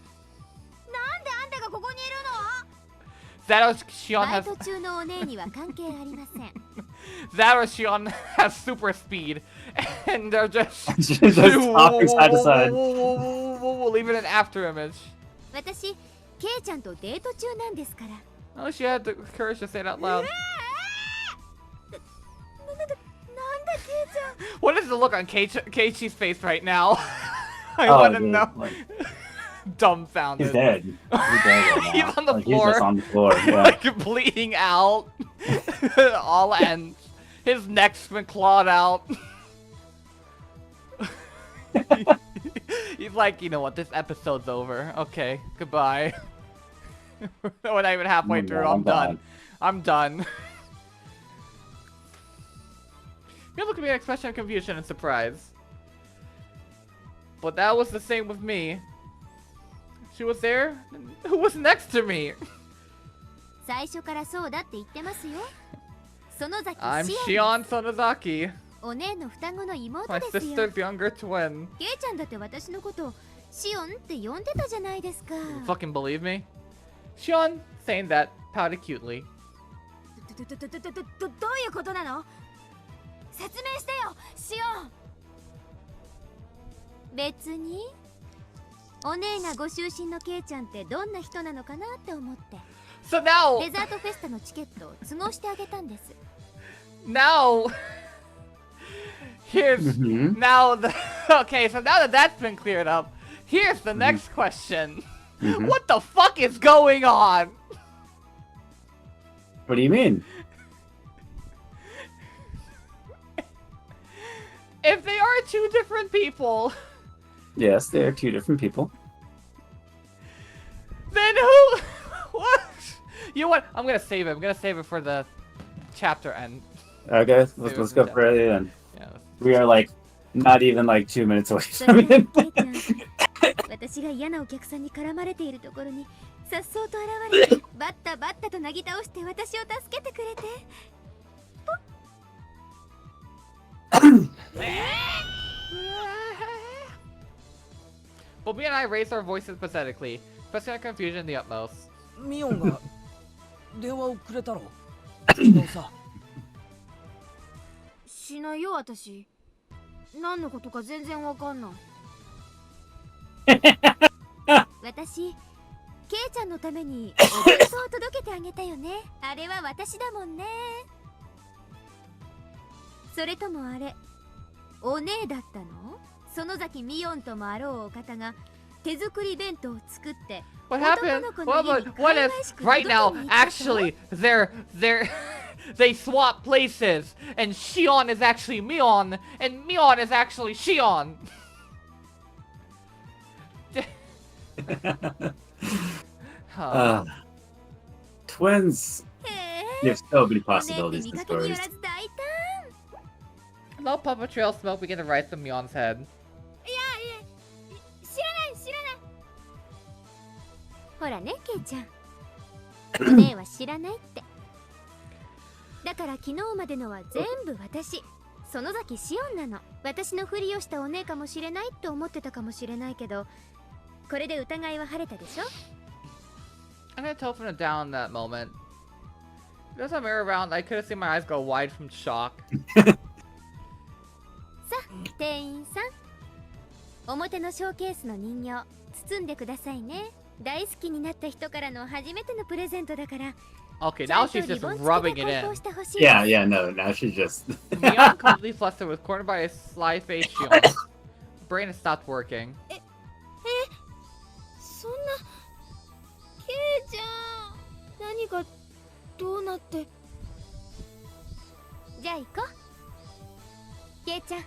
なんであんたがここにいるの？ That or Shion バイ has ト中のお姉には関係ありません。 that or Shion has super speed, and they're just Just hopping side to side. leaving an after image. 私、ケイちゃんとデート中なんですから。 Oh, she had the courage to say it out loud. なんだケイちゃん。 What is the look on Keiichi's face right now? I Oh, want to dude, know. like, Dumbfounded. he's dead. He's dead right now. He's on the Like, floor. He's just on the floor. Yeah. Like bleeding out. All ends. His neck's been clawed out. He's like, you know what? This episode's over. Okay, goodbye. We're not even halfway through. I'm done. I'm done. You look at me an expression of confusion and surprise. But that was the same with me. She was there. Who was next to me? 最初からそうだって言ってますよ。園崎 I'm シオン Shion Sonozaki, お姉の双子の妹 my ですよ。 sister's younger twin. ケイちゃんだって私のことシオンって呼んでたじゃないですか。 Fucking believe me? Shion saying that pouted cutely. どういうことなの？説明してよ、シオン。別にお姉がご就寝のケイちゃんってどんな人なのかなって思って So now, デザートフェスタのチケットを都合してあげたんです。 now, here's Mhm. now the okay. So now that that's been cleared up, here's the next question. Mhm. What the fuck is going on? What do you mean? If they are two different people, Yes, they are two different people. then who? What? You know what? I'm gonna save it. I'm gonna save it for the chapter end. Okay, let's go for it then. Yeah. We are like not even like 2 minutes away そ from れで it. ケイちゃん、私が嫌なお客さんに絡まれているところにさっそうと現れてバッタバッタとなぎ倒して私を助けてくれて。 Bobby and I raised our voices pathetically, expressing our confusion in the utmost. ミオンが電話をくれたろ。昨日さ。しないよ私。何のことか全然わかんない。私、ケイちゃんのためにお弁当を届けてあげたよね。あれは私だもんね。それともあれ、お姉だったの？園崎ミオンともあろうお方が手作り弁当を作って What happened? What if right now, actually, they swap places, and Shion is actually Mion, and Mion is actually Shion. Twins. へ There's so many え、お姉って possibilities 見 in かけによ stories. らず大胆。 No puppet trail smoke begin to rise from Mion's head. いや、知らない知らない。ほらね、ケイちゃん。お姉は知らないって。だから昨日までのは全部私、園崎シオンなの。私のふりをしたお姉かもしれないって思ってたかもしれないけど、これで疑いは晴れたでしょ？ I'm gonna telephone it down that moment. There's a mirror around. I could have seen my eyes go wide from shock. さあ、店員さん。表のショーケースの人形、包んでくださいね。大好きになった人からの初めてのプレゼントだから。 Okay, now she's just rubbing it in. Yeah, no, now she's just. Mion completely flustered was cornered by a sly-faced Shion. Brain has stopped working. そんなケイちゃん、何がどうなって。じゃあ行こう。ケイちゃん、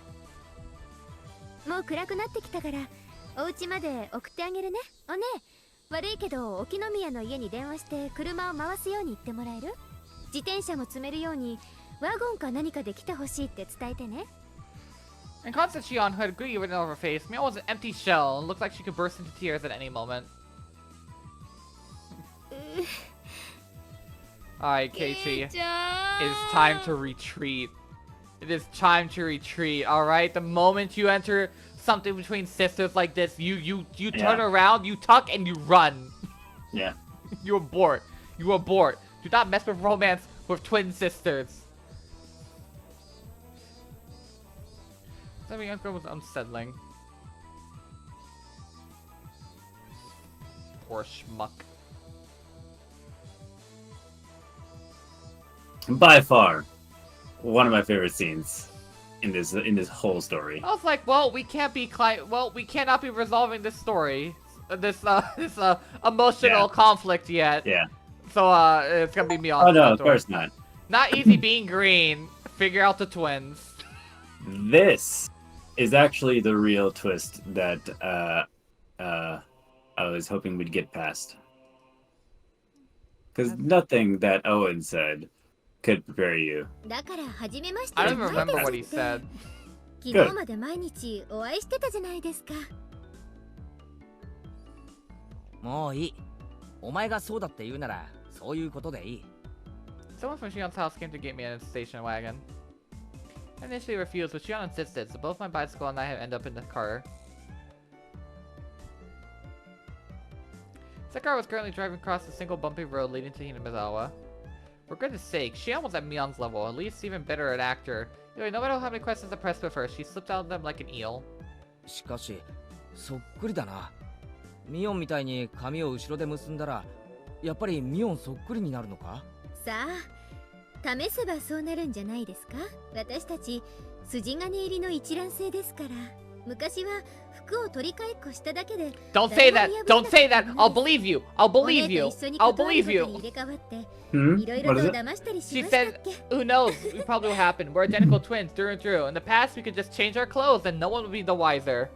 もう暗くなってきたからお家まで送ってあげるね。おねえ、悪いけど沖宮の家に電話して車を回すように言ってもらえる？自転車も積めるようにワゴンか何かで来てほしいって伝えてね。And constant Shion, who had greedy written over her face, Mion was an empty shell and looked like she could burst into tears at any moment. Alright, Keiichi. It is time to retreat. It is time to retreat, alright? The moment you enter something between sisters like this, you turn around, you tuck, and you run. Yeah. You abort. You abort. Do not mess with romance with twin sisters. That uncle was unsettling. Poor schmuck. By far, one of my favorite scenes in this whole story. I was like, well, we can't be we cannot be resolving this story, this emotional conflict yet. Yeah. So it's gonna be me on. Oh no, of course not. Not easy being green. Figure out the twins. This is actually the real twist that I was hoping we'd get past. Because nothing that Owen said could prepare you. I don't remember what he said. Good. Someone from Shion's house came to get me in a station wagon. I initially refused, but Shion insisted, so both my bicycle and I had ended up in the car. Sekar was currently driving across a single bumpy road leading to Hinamizawa. For goodness sake, Shion was at Mion's level, at least even better at actor. Anyway, no matter how many questions I pressed with her, she slipped out of them like an eel. しかし、そっくりだな。ミオンみたいに髪を後ろで結んだら、やっぱりミオンそっくりになるのか？さあ、試せばそうなるんじゃないですか。私たち筋金入りの一卵性ですから。昔は服を取り替えっこしただけで。Don't say that! Don't say that! I'll believe you! I'll believe you! I'll believe you! What is it? She said, who knows? It probably will happen. We're identical twins through and through. In the past, we could just change our clothes and no one would be the wiser.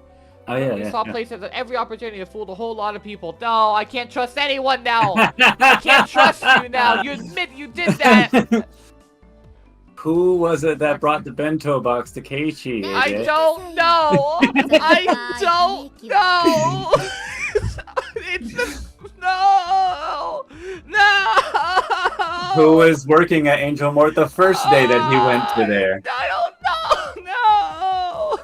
Oh yeah, We saw places at every opportunity to fool a whole lot of people. No, I can't trust anyone now! I can't trust you now! You admit you did that! Who was it that brought the bento box to Keiichi? I don't know! I don't know! It's just... No! No! Who was working at Angel Mort the first day that he went to there? I don't know! No!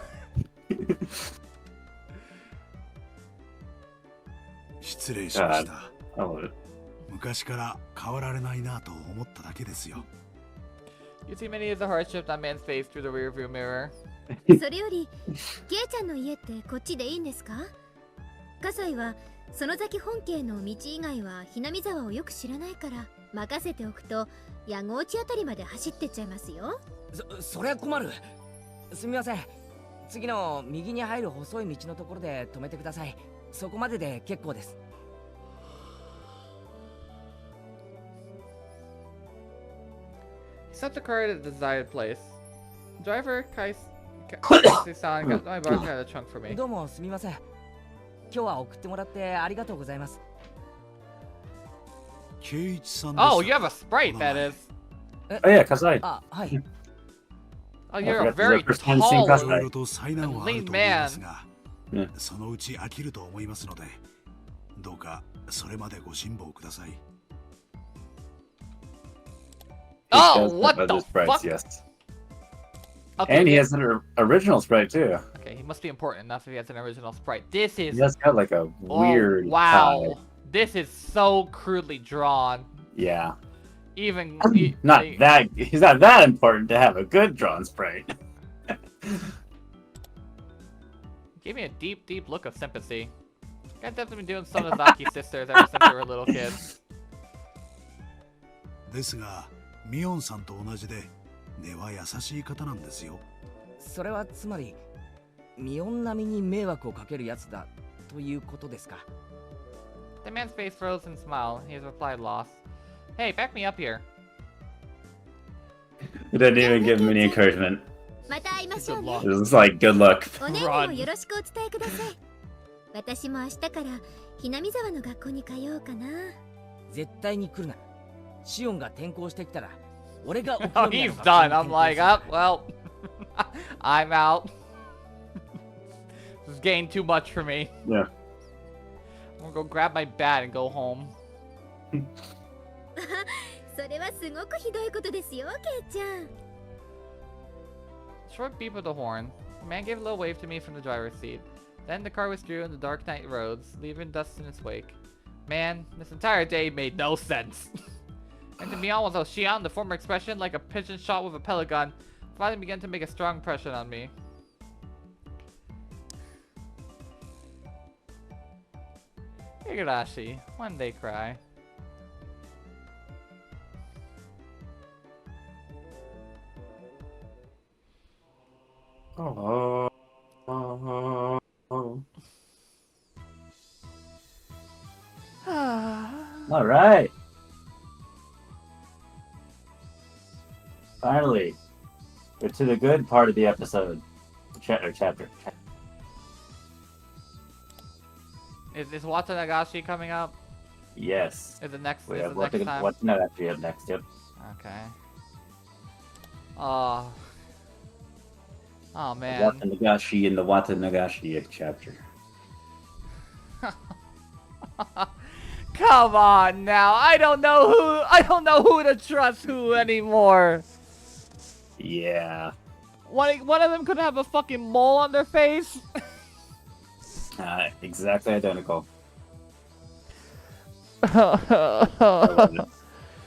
失礼しました。 Oh. 昔から変わられないなと思っただけですよ。 You see many of the hardships on man's face through the rearview mirror. それより、ケイちゃんの家ってこっちでいいんですか？葛西は園崎本家の道以外はひなみ沢をよく知らないから任せておくと矢後内あたりまで走ってっちゃいますよ。そりゃ困る。すみません。次の右に入る細い道のところで止めてください。そこまでで結構です。 Set the car at the desired place. Driver Kaisi-san got my bar out of the trunk for me. どうもすみません。今日は送ってもらってありがとうございます。ケイイチさん。 Oh, you have a sprite, that is. Oh yeah, Kasai. あ、はい。 Oh, you're a very tall and lean man. そのうち飽きると思いますので、どうかそれまでご辛抱ください。 Oh, what the fuck? Yes. Okay, And he has an original sprite too. Okay, he must be important enough if he has an original sprite. This is... He has got like a weird... wow. tie. This is so crudely drawn. Yeah. Even... He's not that important to have a good drawn sprite. Gave me a deep, deep look of sympathy. Guys have been doing some of Zaki's sisters ever since they were little kids. ですが、ミオンさんと同じで根は優しい方なんですよ。それはつまりミオン並みに迷惑をかけるやつだということですか。 The man's face froze and smiled. His reply lost. Hey, back me up here. He didn't even give him any encouragement. また会いましょうね。 It was like, good luck. お姉にもよろしくお伝えください。私も明日からひなみ沢の学校に通おうかな。絶対に来るな。シオンが転校してきたら、俺が Oh, he's done. I'm like, well, I'm out. This is getting too much for me. Yeah. I'm gonna go grab my bat and go home. それはすごくひどいことですよ、ケイちゃん。 Short beep of the horn. The man gave a little wave to me from the driver's seat. Then the car withdrew in the dark night roads, leaving dust in its wake. Man, this entire day made no sense. And to me, almost Shion, the former expression like a pigeon shot with a pellet gun, finally began to make a strong impression on me. Higurashi, when they cry. Oh. All right. Finally, we're to the good part of the episode. Chapter. Is Watanagashi coming up? Yes. Is it next? We is have it next time? Watanagashi up next. Yep. Okay. Oh. Oh man. Watanagashi in the Watanagashi chapter. Come on now. I don't know who to trust who anymore. Yeah. One of them could have a fucking mole on their face. Exactly identical. Oh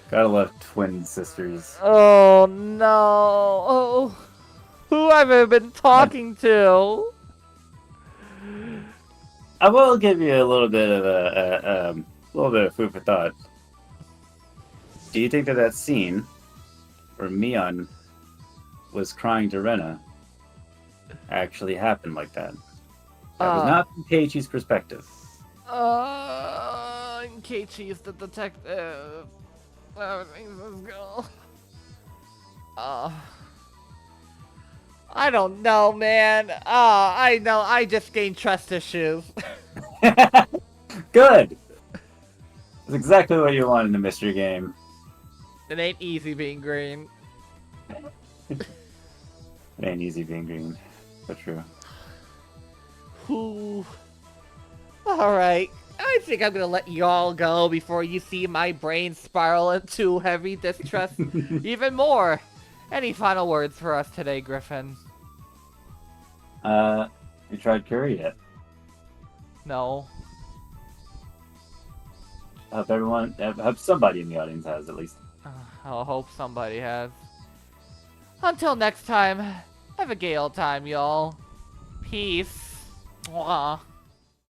Gotta love twin sisters. no. Oh. Who have I been talking to? I will give you a little bit of food for thought. Do you think that scene where Mion was crying to Rena actually happened like that? That was not from Keiichi's perspective. Keiichi is the detective. Everything's just go. I don't know, man. I know. I just gained trust issues. Good! That's exactly what you want in a mystery game. It ain't easy being green. It ain't easy being green, but true. Ooh. Alright. I think I'm gonna let y'all go before you see my brain spiral into heavy distrust even more. Any final words for us today, Griffin? You tried curry yet? No. I hope somebody in the audience has at least. I'll hope somebody has. Until next time, have a gay old time, y'all. Peace. Mwah.